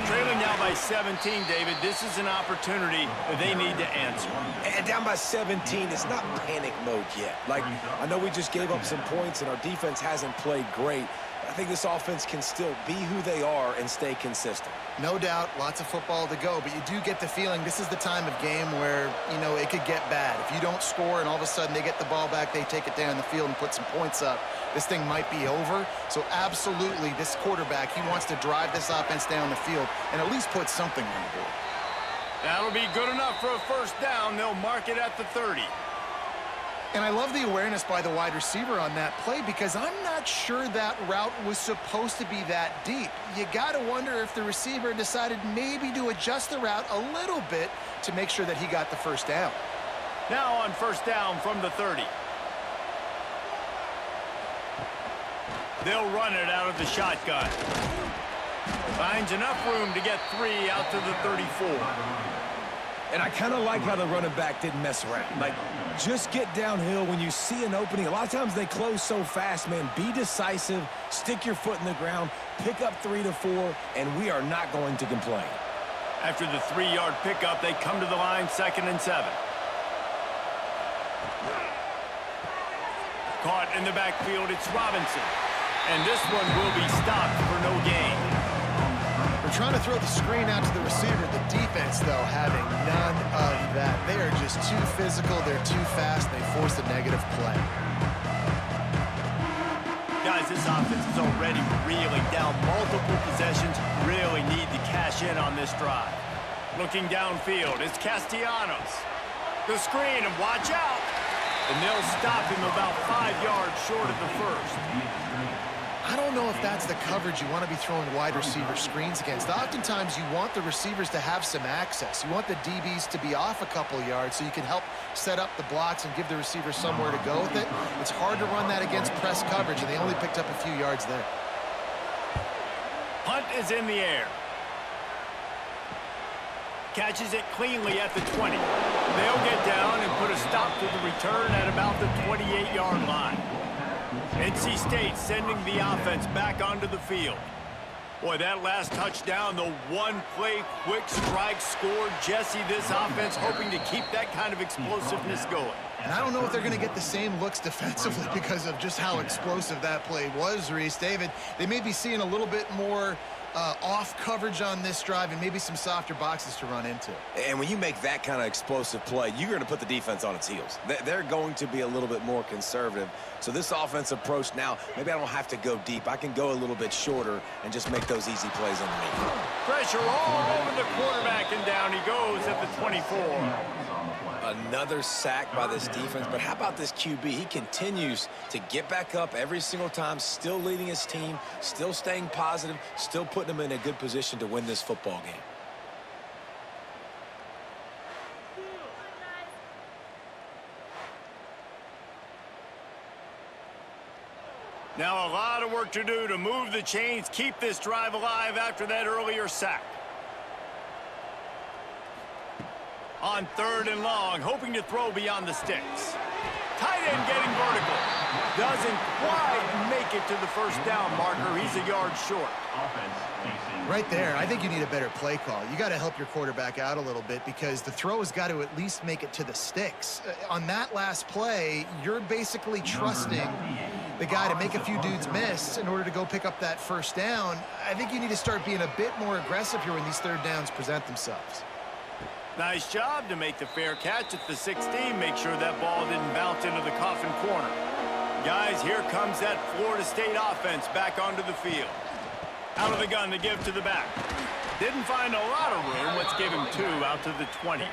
Trailing now by 17, David, this is an opportunity that they need to answer. And down by 17, it's not panic mode yet. Like, I know we just gave up some points and our defense hasn't played great. I think this offense can still be who they are and stay consistent. No doubt, lots of football to go, but you do get the feeling this is the time of game where, you know, it could get bad. If you don't score and all of a sudden they get the ball back, they take it down the field and put some points up, this thing might be over. So absolutely, this quarterback, he wants to drive this offense down the field and at least put something on the board. That'll be good enough for a first down. They'll mark it at the 30. And I love the awareness by the wide receiver on that play because I'm not sure that route was supposed to be that deep. You got to wonder if the receiver decided maybe to adjust the route a little bit to make sure that he got the first down. Now on first down from the 30. They'll run it out of the shotgun. Finds enough room to get 3 out to the 34. And I kind of like how the running back didn't mess around. Like, just get downhill when you see an opening. A lot of times they close so fast, man. Be decisive, stick your foot in the ground, pick up 3 to 4, and we are not going to complain. After the 3-yard pickup, they come to the line, 2nd and 7. Caught in the backfield, it's Robinson. And this one will be stopped for no gain. They're trying to throw the screen out to the receiver. The defense, though, having none of that. They are just too physical. They're too fast. They force a negative play. Guys, this offense is already reeling down multiple possessions. Really need to cash in on this drive. Looking downfield, it's Castellanos. The screen, and watch out. And they'll stop him about 5 yards short of the first. I don't know if that's the coverage you want to be throwing wide receiver screens against. Oftentimes, you want the receivers to have some access. You want the DBs to be off a couple yards so you can help set up the blocks and give the receiver somewhere to go with it. It's hard to run that against press coverage, and they only picked up a few yards there. Punt is in the air. Catches it cleanly at the 20. They'll get down and put a stop to the return at about the 28-yard line. NC State sending the offense back onto the field. Boy, that last touchdown, the one-play quick strike score. Jesse, this offense hoping to keep that kind of explosiveness going. And I don't know if they're going to get the same looks defensively because of just how explosive that play was, Reese. David, they may be seeing a little bit more off coverage on this drive and maybe some softer boxes to run into. And when you make that kind of explosive play, you're going to put the defense on its heels. They're going to be a little bit more conservative. So this offense approach now, maybe I don't have to go deep. I can go a little bit shorter and just make those easy plays underneath. Pressure all over the quarterback, and down he goes at the 24. Another sack by this defense, but how about this QB? He continues to get back up every single time, still leading his team, still staying positive, still putting them in a good position to win this football game. Now a lot of work to do to move the chains, keep this drive alive after that earlier sack. On 3rd and long, hoping to throw beyond the sticks. Tight end getting vertical. Doesn't quite make it to the first down marker. He's a yard short. Right there, I think you need a better play call. You got to help your quarterback out a little bit because the throw has got to at least make it to the sticks. On that last play, you're basically trusting the guy to make a few dudes miss in order to go pick up that first down. I think you need to start being a bit more aggressive here when these 3rd downs present themselves. Nice job to make the fair catch at the 16. Make sure that ball didn't bounce into the coffin corner. Guys, here comes that Florida State offense back onto the field. Out of the gun to give to the back. Didn't find a lot of room. Let's give him 2 out to the 20.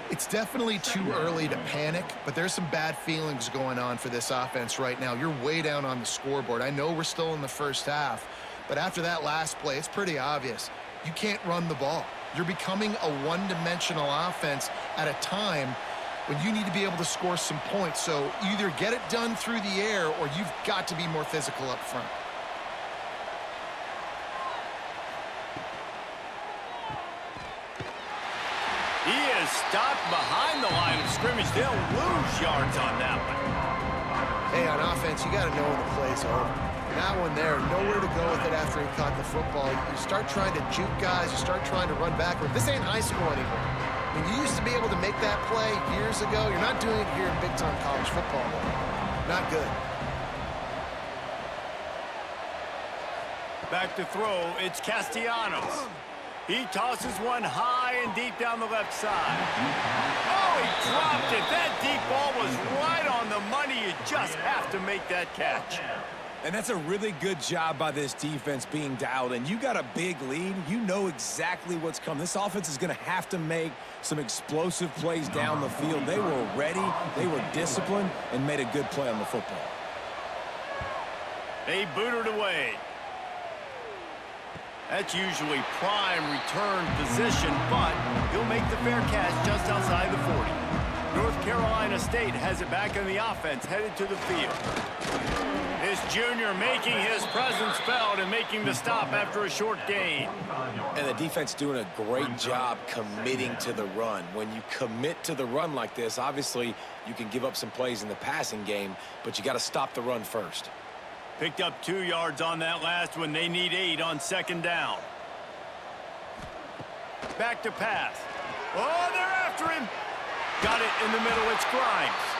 It's definitely too early to panic, but there's some bad feelings going on for this offense right now. You're way down on the scoreboard. I know we're still in the first half, but after that last play, it's pretty obvious. You can't run the ball. You're becoming a one-dimensional offense at a time when you need to be able to score some points. So either get it done through the air or you've got to be more physical up front. He is stopped behind the line of scrimmage. They'll lose yards on that one. Hey, on offense, you got to know when the play's over. That one there, nowhere to go with it after he caught the football. You start trying to juke guys. You start trying to run backward. This ain't high school anymore. I mean, you used to be able to make that play years ago. You're not doing it here in big-time college football, though. Not good. Back to throw, it's Castellanos. He tosses one high and deep down the left side. Oh, he dropped it. That deep ball was right on the money. You just have to make that catch. And that's a really good job by this defense being dialed in. You got a big lead. You know exactly what's coming. This offense is going to have to make some explosive plays down the field. They were ready, they were disciplined, and made a good play on the football. They booted away. That's usually prime return position, but he'll make the fair catch just outside the 40. North Carolina State has it back in the offense, headed to the field. This junior making his presence felt and making the stop after a short gain. And the defense doing a great job committing to the run. When you commit to the run like this, obviously you can give up some plays in the passing game, but you got to stop the run first. Picked up 2 yards on that last one. They need 8 on 2nd down. Back to pass. Oh, they're after him. Got it in the middle. It's Grimes.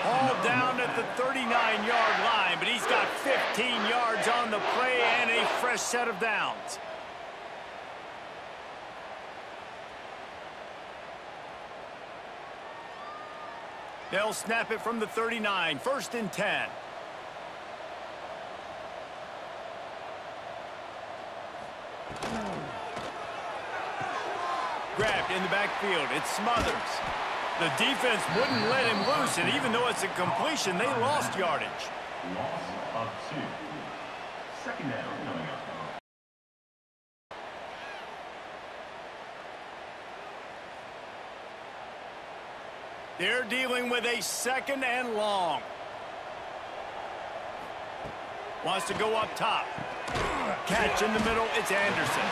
All down at the 39-yard line, but he's got 15 yards on the play and a fresh set of downs. They'll snap it from the 39. 1st and 10. Grabbed in the backfield. It's Smothers. The defense wouldn't let him loose, and even though it's a completion, they lost yardage. Loss of 2. 2nd down coming up. They're dealing with a 2nd and long. Wants to go up top. Catch in the middle. It's Anderson.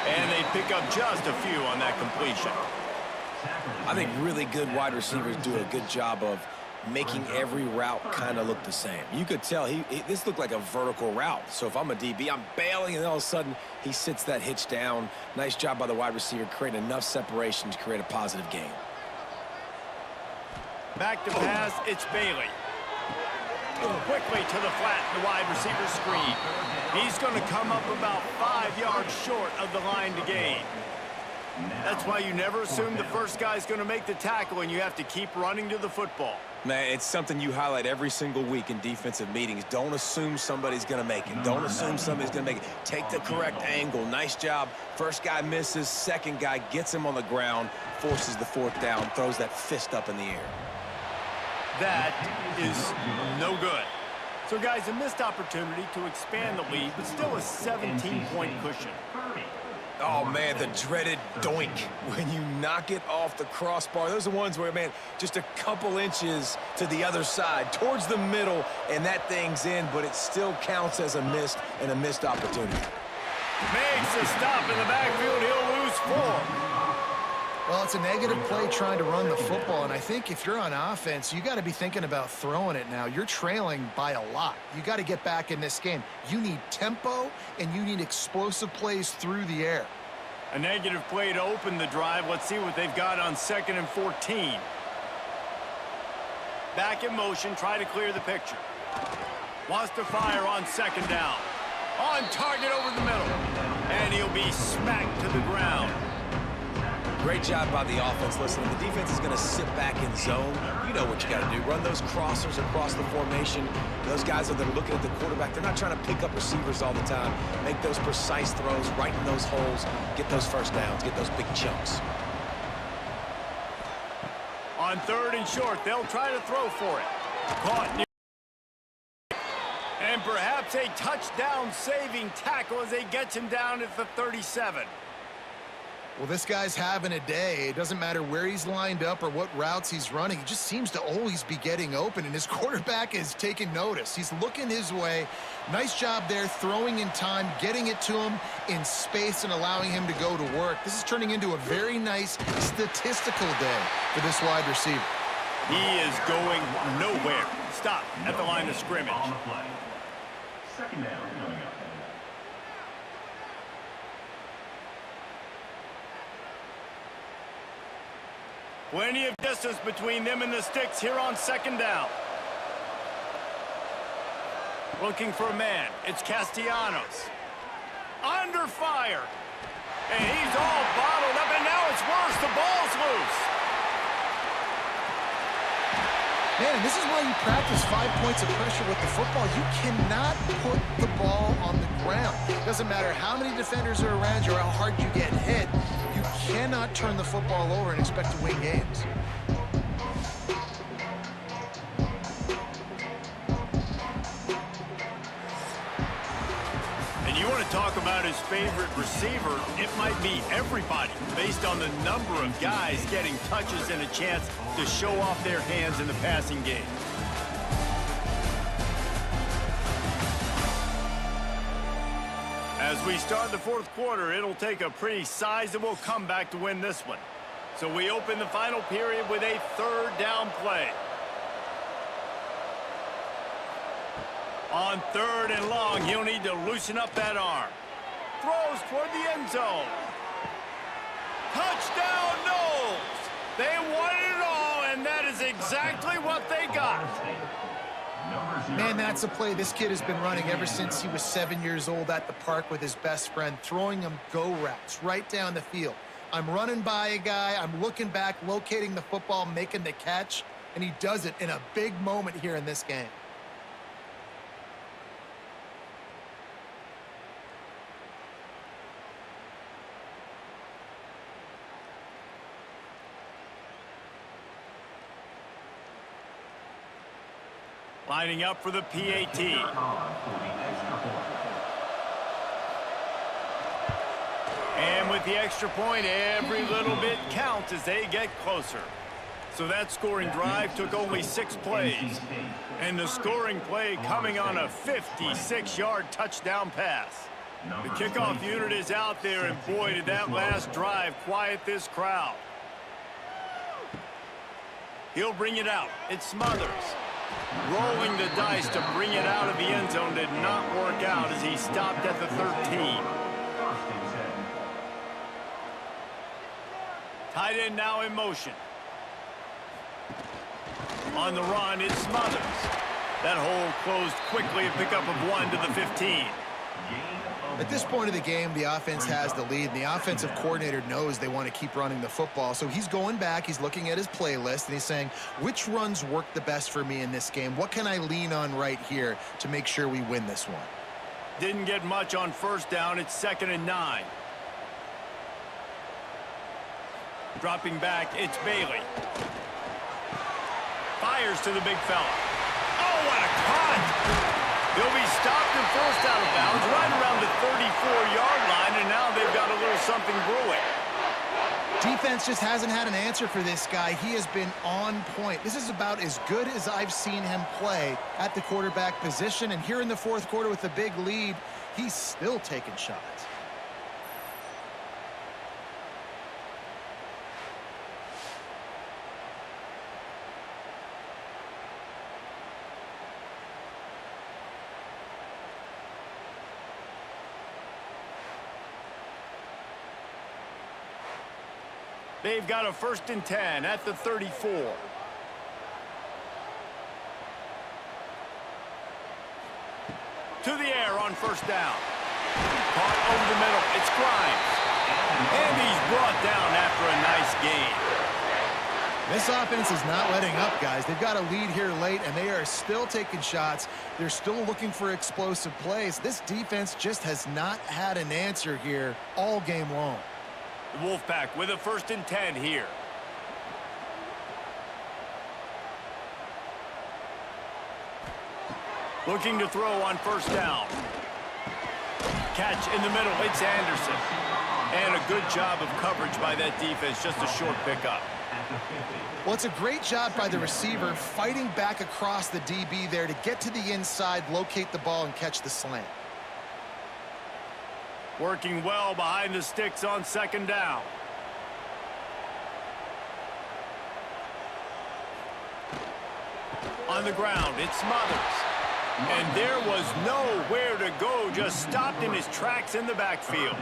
And they pick up just a few on that completion. I think really good wide receivers do a good job of making every route kind of look the same. You could tell this looked like a vertical route. So if I'm a DB, I'm bailing, and all of a sudden he sits that hitch down. Nice job by the wide receiver, creating enough separation to create a positive gain. Back to pass, it's Bailey. Quickly to the flat, the wide receiver screen. He's going to come up about 5 yards short of the line to gain. That's why you never assume the first guy's going to make the tackle, and you have to keep running to the football. Man, it's something you highlight every single week in defensive meetings. Don't assume somebody's going to make it. Don't assume somebody's going to make it. Take the correct angle. Nice job. First guy misses. Second guy gets him on the ground, forces the fourth down, throws that fist up in the air. That is no good. So, guys, a missed opportunity to expand the lead, but still a 17-point cushion. Oh, man, the dreaded doink when you knock it off the crossbar. Those are the ones where, man, just a couple inches to the other side, towards the middle, and that thing's in, but it still counts as a missed opportunity. Makes a stop in the backfield. He'll lose 4. Well, it's a negative play trying to run the football, and I think if you're on offense, you got to be thinking about throwing it now. You're trailing by a lot. You got to get back in this game. You need tempo, and you need explosive plays through the air. A negative play to open the drive. Let's see what they've got on 2nd and 14. Back in motion, try to clear the picture. Wants to fire on 2nd down. On target over the middle. And he'll be smacked to the ground. Great job by the offense. Listen, the defense is going to sit back in zone. You know what you got to do. Run those crossers across the formation. Those guys that are looking at the quarterback, they're not trying to pick up receivers all the time. Make those precise throws, right in those holes, get those first downs, get those big chunks. On 3rd and short, they'll try to throw for it. Caught near. And perhaps a touchdown-saving tackle as they get him down at the 37. Well, this guy's having a day. It doesn't matter where he's lined up or what routes he's running. He just seems to always be getting open, and his quarterback is taking notice. He's looking his way. Nice job there, throwing in time, getting it to him in space and allowing him to go to work. This is turning into a very nice statistical day for this wide receiver. He is going nowhere. Stop at the line of scrimmage. On the play. 2nd down coming up. Plenty of distance between them and the sticks here on 2nd down. Looking for a man. It's Castellanos. Under fire. And he's all bottled up, and now it's worse. The ball's loose. Man, this is why you practice 5 points of pressure with the football. You cannot put the ball on the ground. It doesn't matter how many defenders are around you or how hard you get hit. You cannot turn the football over and expect to win games. And you want to talk about his favorite receiver, it might be everybody, based on the number of guys getting touches and a chance to show off their hands in the passing game. As we start the 4th quarter, it'll take a pretty sizable comeback to win this one. So we open the final period with a 3rd down play. On 3rd and long, he'll need to loosen up that arm. Throws toward the end zone. Touchdown, Noles! They wanted it all, and that is exactly what they got. Man, that's a play this kid has been running ever since he was 7 years old at the park with his best friend, throwing him go routes right down the field. I'm running by a guy, I'm looking back, locating the football, making the catch, and he does it in a big moment here in this game. Lining up for the PAT. And with the extra point, every little bit counts as they get closer. So that scoring drive took only 6 plays. And the scoring play coming on a 56-yard touchdown pass. The kickoff unit is out there, and boy, did that last drive quiet this crowd. He'll bring it out. It's Smothers. Rolling the dice to bring it out of the end zone did not work out as he stopped at the 13. Tight end now in motion. On the run, it's Smothers. That hole closed quickly, a pickup of 1 to the 15. At this point of the game, the offense has the lead, and the offensive coordinator knows they want to keep running the football. So he's going back, he's looking at his playlist, and he's saying, which runs work the best for me in this game? What can I lean on right here to make sure we win this one? Didn't get much on first down. It's 2nd and 9. Dropping back, it's Bailey. Fires to the big fella. Oh, what a cut! He'll be stopped and forced out of bounds right around the 34-yard line, and now they've got a little something brewing. Defense just hasn't had an answer for this guy. He has been on point. This is about as good as I've seen him play at the quarterback position, and here in the fourth quarter with a big lead, he's still taking shots. They've got a 1st and 10 at the 34. To the air on first down. Caught over the middle. It's Grimes. And he's brought down after a nice gain. This offense is not letting up, guys. They've got a lead here late, and they are still taking shots. They're still looking for explosive plays. This defense just has not had an answer here all game long. The Wolfpack with a 1st and 10 here. Looking to throw on first down. Catch in the middle. It's Anderson. And a good job of coverage by that defense. Just a short pickup. Well, it's a great job by the receiver fighting back across the DB there to get to the inside, locate the ball, and catch the slant. Working well behind the sticks on 2nd down. On the ground, it's Smothers. And there was nowhere to go, just stopped in his tracks in the backfield.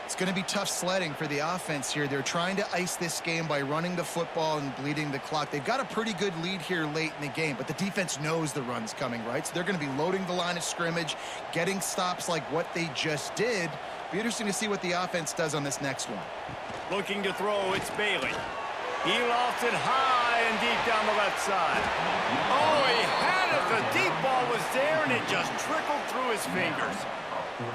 It's going to be tough sledding for the offense here. They're trying to ice this game by running the football and bleeding the clock. They've got a pretty good lead here late in the game, but the defense knows the run's coming, right? So they're going to be loading the line of scrimmage, getting stops like what they just did. Be interesting to see what the offense does on this next one. Looking to throw, it's Bailey. He lofts it high and deep down the left side. Oh, he had it. The deep ball was there, and it just trickled through his fingers.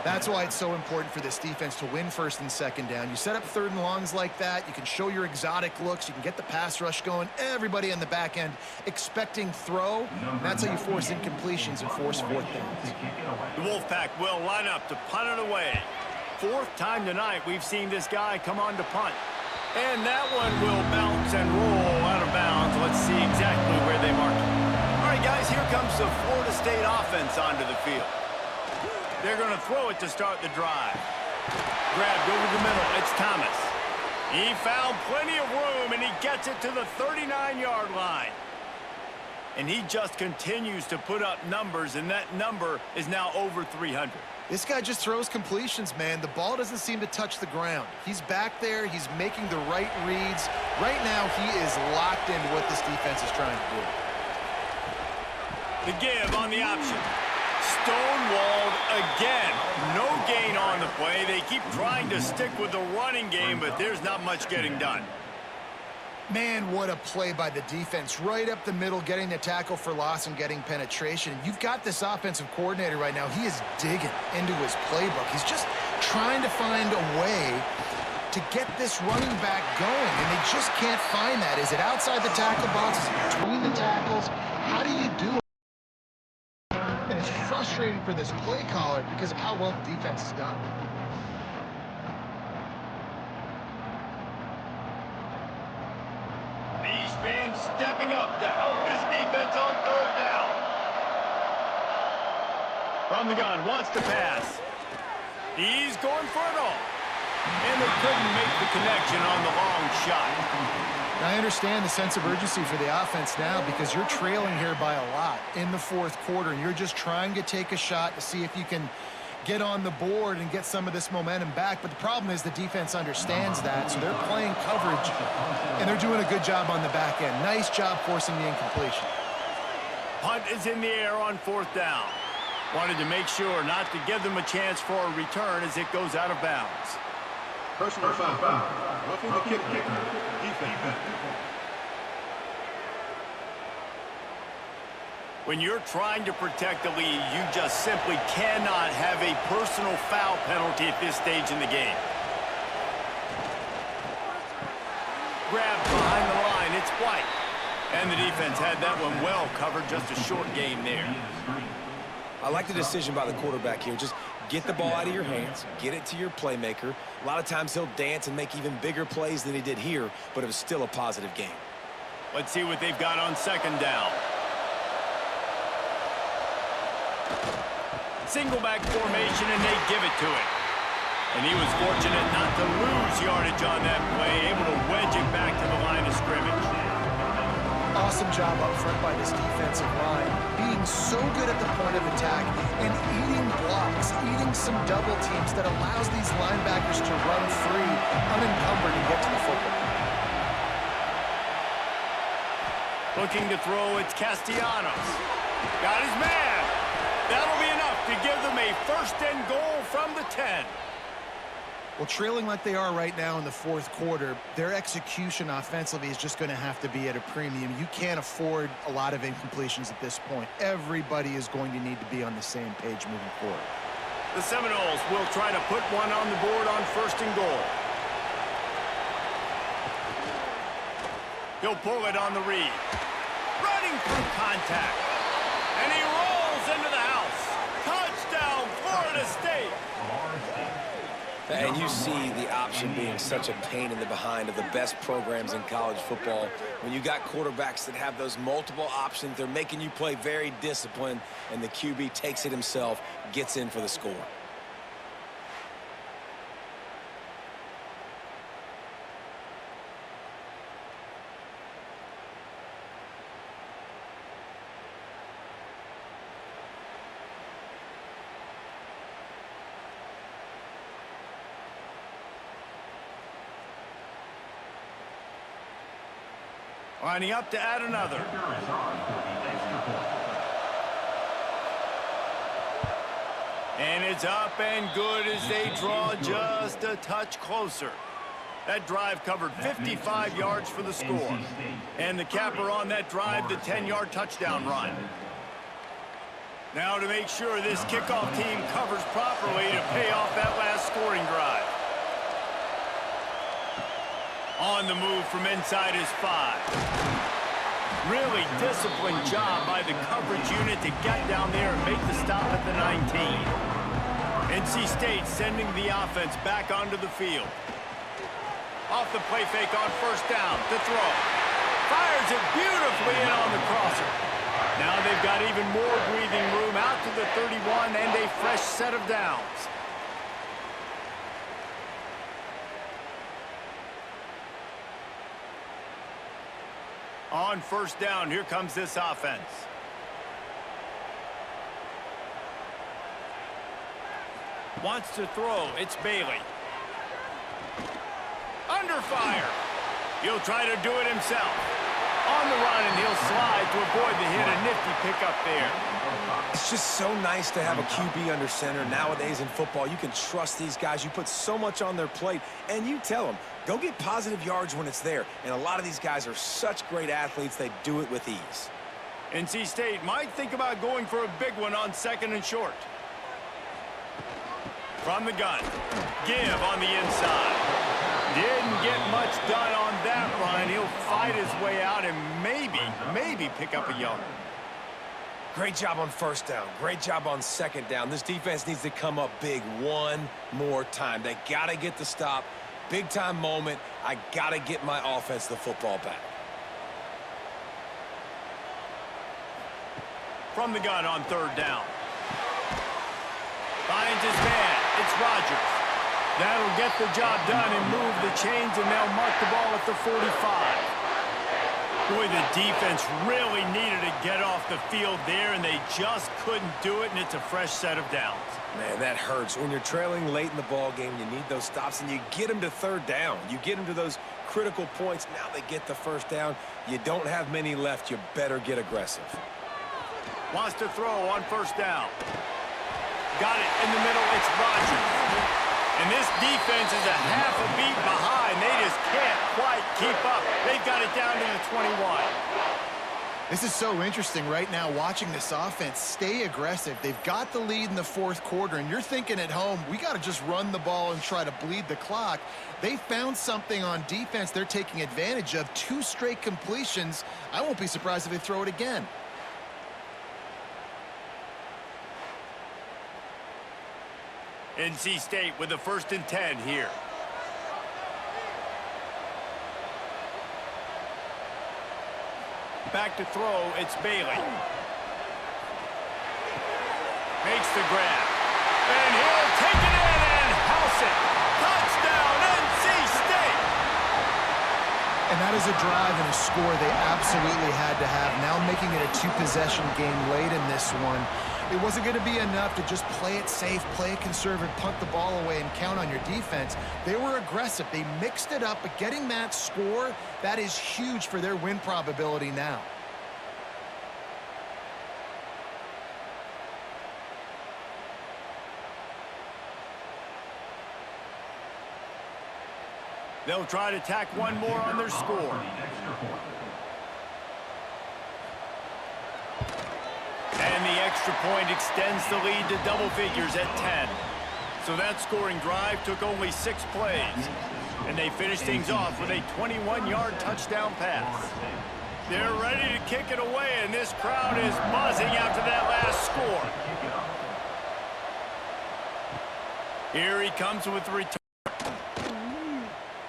That's why it's so important for this defense to win 1st and 2nd down. You set up 3rd and longs like that. You can show your exotic looks. You can get the pass rush going. Everybody on the back end expecting throw. And that's how you force incompletions and force 4th downs. The Wolfpack will line up to punt it away. 4th time tonight we've seen this guy come on to punt. And that one will bounce and roll out of bounds. Let's see exactly where they mark it. All right, guys, here comes the Florida State offense onto the field. They're going to throw it to start the drive. Grabbed over the middle. It's Thomas. He found plenty of room, and he gets it to the 39-yard line. And he just continues to put up numbers, and that number is now over 300. This guy just throws completions, man. The ball doesn't seem to touch the ground. He's back there. He's making the right reads. Right now, he is locked into what this defense is trying to do. The give on the option. Stonewalled again. No gain on the play. They keep trying to stick with the running game, but there's not much getting done. Man, what a play by the defense. Right up the middle, getting the tackle for loss and getting penetration. You've got this offensive coordinator right now. He is digging into his playbook. He's just trying to find a way to get this running back going, and they just can't find that. Is it outside the tackle box? Is it between the tackles? How do you do it? And it's frustrating for this play caller because of how well the defense is done. These fans stepping up to help his defense on 3rd down. From the gun, wants to pass. He's going for it all. And they couldn't make the connection on the long shot. I understand the sense of urgency for the offense now because you're trailing here by a lot in the 4th quarter, and you're just trying to take a shot to see if you can get on the board and get some of this momentum back. But the problem is the defense understands that, so they're playing coverage, and they're doing a good job on the back end. Nice job forcing the incompletion. Punt is in the air on 4th down. Wanted to make sure not to give them a chance for a return as it goes out of bounds. Personal foul. Roughing the kicker. Defense. When you're trying to protect the lead, you just simply cannot have a personal foul penalty at this stage in the game. Grabbed behind the line, it's White. And the defense had that one well covered, just a short game there. I like the decision by the quarterback here. Just get the ball out of your hands, get it to your playmaker. A lot of times he'll dance and make even bigger plays than he did here, but it was still a positive game. Let's see what they've got on second down. Single back formation, and they give it to him. And he was fortunate not to lose yardage on that play, able to wedge it back to the line of scrimmage. Awesome job up front by this defensive line, being so good at the point of attack and eating blocks, eating some double teams that allows these linebackers to run free, unencumbered, and get to the football. Looking to throw, it's Castellanos. Got his man. That'll be enough to give them a first and goal from the 10. Well, trailing like they are right now in the fourth quarter, their execution offensively is just going to have to be at a premium. You can't afford a lot of incompletions at this point. Everybody is going to need to be on the same page moving forward. The Seminoles will try to put one on the board on first and goal. He'll pull it on the read. Running through contact. And he rolls into the house. Touchdown, Florida State. And you see the option being such a pain in the behind of the best programs in college football. When you got quarterbacks that have those multiple options, they're making you play very disciplined, and the QB takes it himself, gets in for the score. Lining up to add another. And it's up and good as they draw just a touch closer. That drive covered 55 yards for the score. And the capper on that drive, the 10-yard touchdown run. Now to make sure this kickoff team covers properly to pay off that last scoring drive. On the move from inside his 5. Really disciplined job by the coverage unit to get down there and make the stop at the 19. NC State sending the offense back onto the field. Off the play fake on first down to throw. Fires it beautifully in on the crosser. Now they've got even more breathing room out to the 31 and a fresh set of downs. On first down, here comes this offense. Wants to throw, it's Bailey. Under fire. He'll try to do it himself. On the run, and he'll slide to avoid the hit. A nifty pickup there. It's just so nice to have a QB under center. Nowadays in football, you can trust these guys. You put so much on their plate, and you tell them, go get positive yards when it's there. And a lot of these guys are such great athletes, they do it with ease. NC State might think about going for a big one on second and short. From the gun. Give on the inside. Didn't get much done on that run. He'll fight his way out and maybe pick up a yard. Great job on first down. Great job on second down. This defense needs to come up big one more time. They got to get the stop. Big-time moment. I got to get my offense the football back. From the gun on third down. Finds his man. It's Rodgers. That'll get the job done and move the chains, and they'll mark the ball at the 45. Boy, the defense really needed to get off the field there, and they just couldn't do it, and it's a fresh set of downs. Man, that hurts. When you're trailing late in the ball game, you need those stops, and you get them to third down. You get them to those critical points. Now they get the first down. You don't have many left. You better get aggressive. Wants to throw on first down. Got it in the middle. It's Rodgers. And this defense is a half a beat behind. They just can't quite keep up. They've got it down to the 21. This is so interesting right now, watching this offense stay aggressive. They've got the lead in the fourth quarter, and you're thinking at home, we got to just run the ball and try to bleed the clock. They found something on defense they're taking advantage of. 2 straight completions. I won't be surprised if they throw it again. NC State with a 1st and 10 here. Back to throw, it's Bailey. Makes the grab. And he'll take it in and house it. Touchdown, NC State! And that is a drive and a score they absolutely had to have. Now making it a 2-possession game late in this one. It wasn't going to be enough to just play it safe, play it conservative, punt the ball away, and count on your defense. They were aggressive. They mixed it up, but getting that score, that is huge for their win probability now. They'll try to tack one more on their score. And the extra point extends the lead to double figures at 10. So that scoring drive took only 6 plays. And they finished things off with a 21-yard touchdown pass. They're ready to kick it away, and this crowd is buzzing after that last score. Here he comes with the return.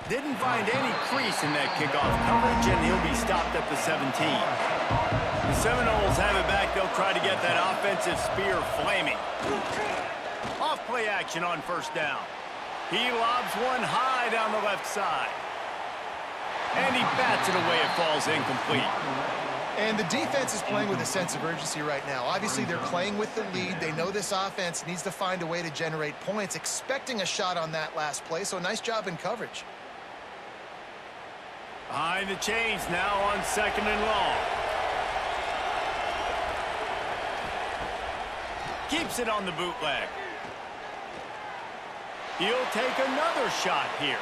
Didn't find any crease in that kickoff coverage, and he'll be stopped at the 17. The Seminoles have it back. They'll try to get that offensive spear flaming. Off play action on 1st down. He lobs one high down the left side. And he bats it away. It falls incomplete. And the defense is playing with a sense of urgency right now. Obviously, they're playing with the lead. They know this offense needs to find a way to generate points, expecting a shot on that last play, so nice job in coverage. Behind the chains now on 2nd and long. Keeps it on the bootleg. He'll take another shot here.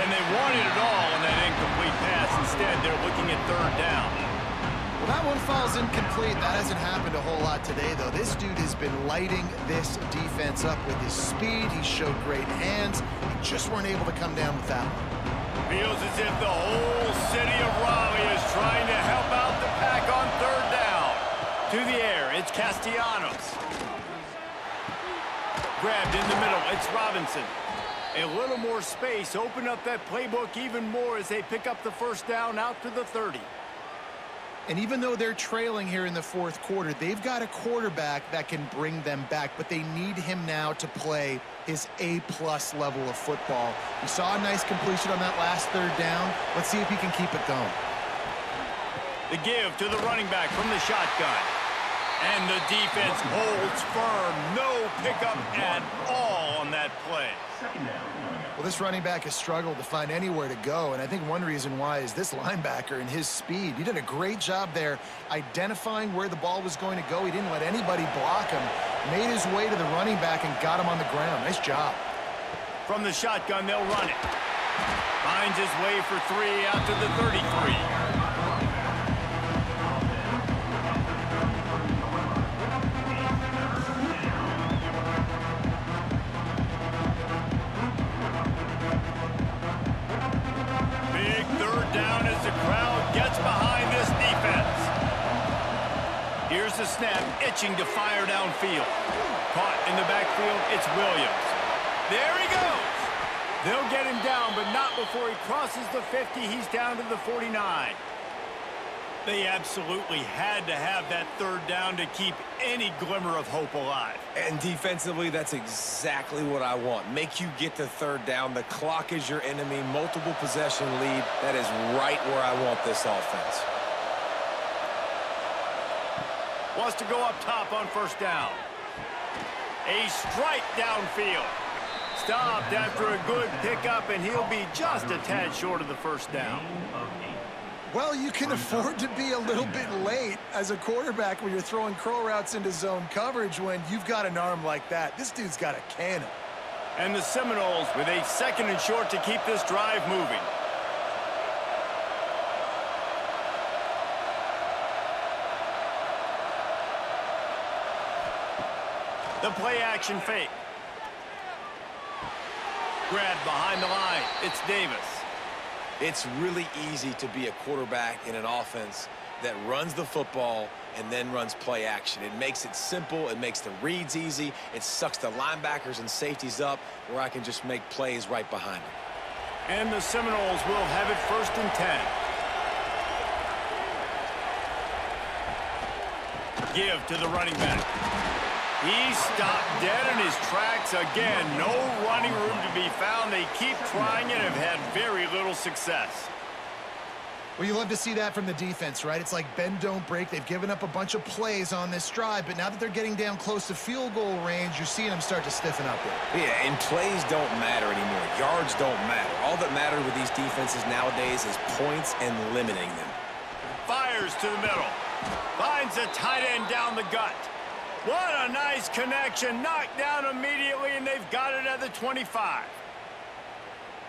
And they wanted it all on that incomplete pass. Instead, they're looking at 3rd down. Well, that one falls incomplete. That hasn't happened a whole lot today, though. This dude has been lighting this defense up with his speed. He showed great hands. They just weren't able to come down with that one. Feels as if the whole city of Raleigh is trying to help out the Pack on 3rd down. To the air, it's Castellanos. Grabbed in the middle, it's Robinson. A little more space, open up that playbook even more as they pick up the 1st down out to the 30. And even though they're trailing here in the fourth quarter, they've got a quarterback that can bring them back, but they need him now to play his A-plus level of football. We saw a nice completion on that last 3rd down. Let's see if he can keep it going. The give to the running back from the shotgun. And the defense holds firm. No pickup at all on that play. Well, this running back has struggled to find anywhere to go, and I think one reason why is this linebacker and his speed. He did a great job there identifying where the ball was going to go. He didn't let anybody block him, made his way to the running back and got him on the ground. Nice job. From the shotgun, they'll run it. Finds his way for 3 out to the 33. Here's the snap, itching to fire downfield. Caught in the backfield, it's Williams. There he goes. They'll get him down, but not before he crosses the 50. He's down to the 49. They absolutely had to have that 3rd down to keep any glimmer of hope alive. And defensively, that's exactly what I want. Make you get to 3rd down. The clock is your enemy. Multiple possession lead. That is right where I want this offense. Wants to go up top on 1st down. A strike downfield. Stopped after a good pickup, and he'll be just a tad short of the 1st down. Well, you can afford to be a little bit late as a quarterback when you're throwing curl routes into zone coverage when you've got an arm like that. This dude's got a cannon. And the Seminoles with a 2nd and short to keep this drive moving. The play action fake. Grabbed behind the line. It's Davis. It's really easy to be a quarterback in an offense that runs the football and then runs play action. It makes it simple. It makes the reads easy. It sucks the linebackers and safeties up where I can just make plays right behind them. And the Seminoles will have it 1st and 10. Give to the running back. He stopped dead in his tracks again. No running room to be found. They keep trying it and have had very little success. Well, you love to see that from the defense, right? It's like bend, don't break. They've given up a bunch of plays on this drive, but now that they're getting down close to field goal range, you're seeing them start to stiffen up there. Yeah, and plays don't matter anymore. Yards don't matter. All that matters with these defenses nowadays is points and limiting them. Fires to the middle. Finds a tight end down the gut. What a nice connection. Knocked down immediately, and they've got it at the 25.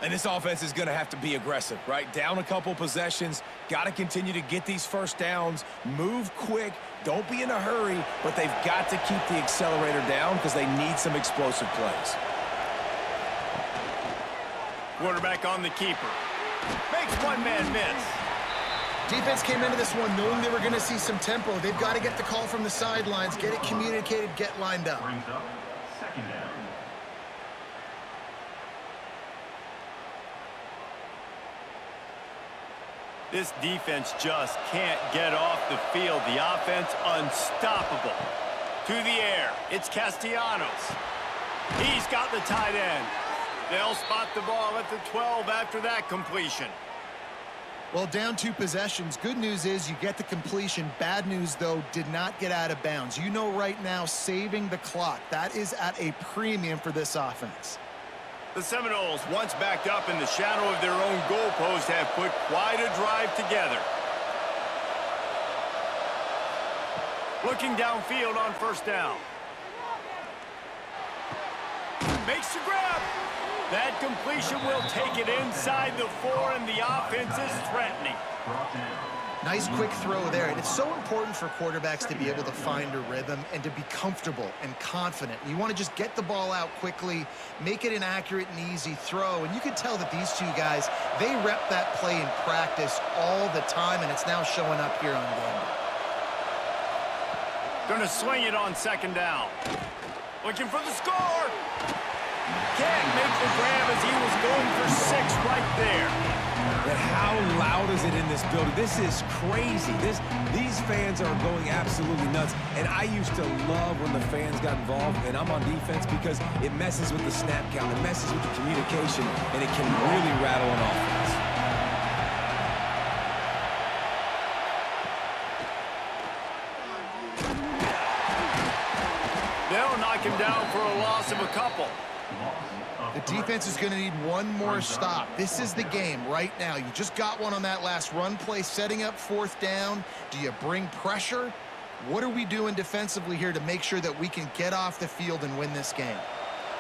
And this offense is going to have to be aggressive, right? Down a couple possessions. Got to continue to get these first downs. Move quick. Don't be in a hurry, but they've got to keep the accelerator down because they need some explosive plays. Quarterback on the keeper. Makes one man miss. Defense came into this one knowing they were going to see some tempo. They've got to get the call from the sidelines, get it communicated, get lined up. Brings up 2nd down. This defense just can't get off the field. The offense unstoppable. To the air, it's Castellanos. He's got the tight end. They'll spot the ball at the 12 after that completion. Well, down 2 possessions. Good news is you get the completion. Bad news, though, did not get out of bounds. You know right now, saving the clock. That is at a premium for this offense. The Seminoles, once backed up in the shadow of their own goalpost, have put quite a drive together. Looking downfield on 1st down. Makes the grab. That completion will take it inside the 4, and the offense is threatening. Nice quick throw there, and it's so important for quarterbacks to be able to find a rhythm and to be comfortable and confident. You want to just get the ball out quickly, make it an accurate and easy throw, and you can tell that these 2 guys, they rep that play in practice all the time, and it's now showing up here on game. Gonna swing it on 2nd down. Looking for the score. Can't make the grab as he was going for 6 right there. But how loud is it in this building? This is crazy. These fans are going absolutely nuts. And I used to love when the fans got involved, and I'm on defense because it messes with the snap count, it messes with the communication, and it can really rattle an offense. They'll knock him down for a loss of a couple. The defense is going to need one more stop. This is the game right now. You just got one on that last run play, setting up 4th down. Do you bring pressure? What are we doing defensively here to make sure that we can get off the field and win this game?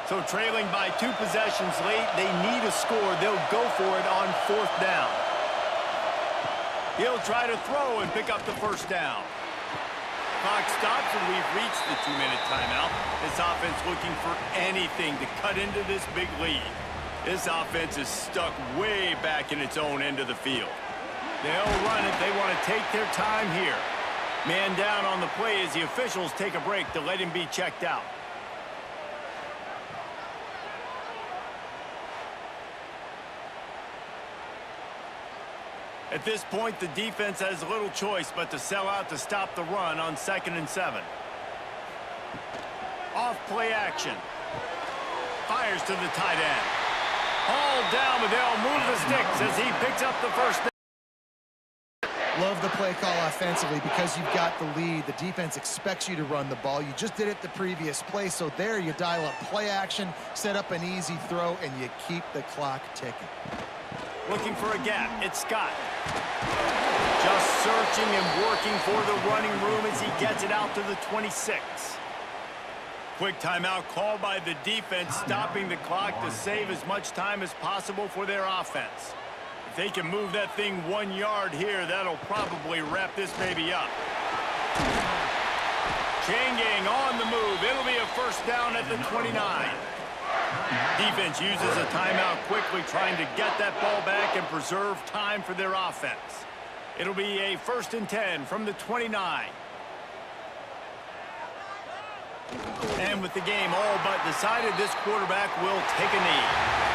So trailing by 2 possessions late, they need a score. They'll go for it on 4th down. He'll try to throw and pick up the 1st down. Clock stops, and we've reached the 2-minute timeout. This offense looking for anything to cut into this big lead. This offense is stuck way back in its own end of the field. They'll run it. They want to take their time here. Man down on the play as the officials take a break to let him be checked out. At this point, the defense has little choice but to sell out to stop the run on 2nd and 7. Off play action. Fires to the tight end. Hauled down, but they'll move the sticks as he picks up the 1st down. Love the play call offensively because you've got the lead. The defense expects you to run the ball. You just did it the previous play, so there you dial up play action, set up an easy throw, and you keep the clock ticking. Looking for a gap. It's Scott. Just searching and working for the running room as he gets it out to the 26. Quick timeout called by the defense, stopping the clock to save as much time as possible for their offense. If they can move that thing 1 yard here, that'll probably wrap this baby up. Chain gang on the move. It'll be a first down at the 29. Defense uses a timeout quickly, trying to get that ball back and preserve time for their offense. It'll be a 1st and 10 from the 29. And with the game all but decided, this quarterback will take a knee.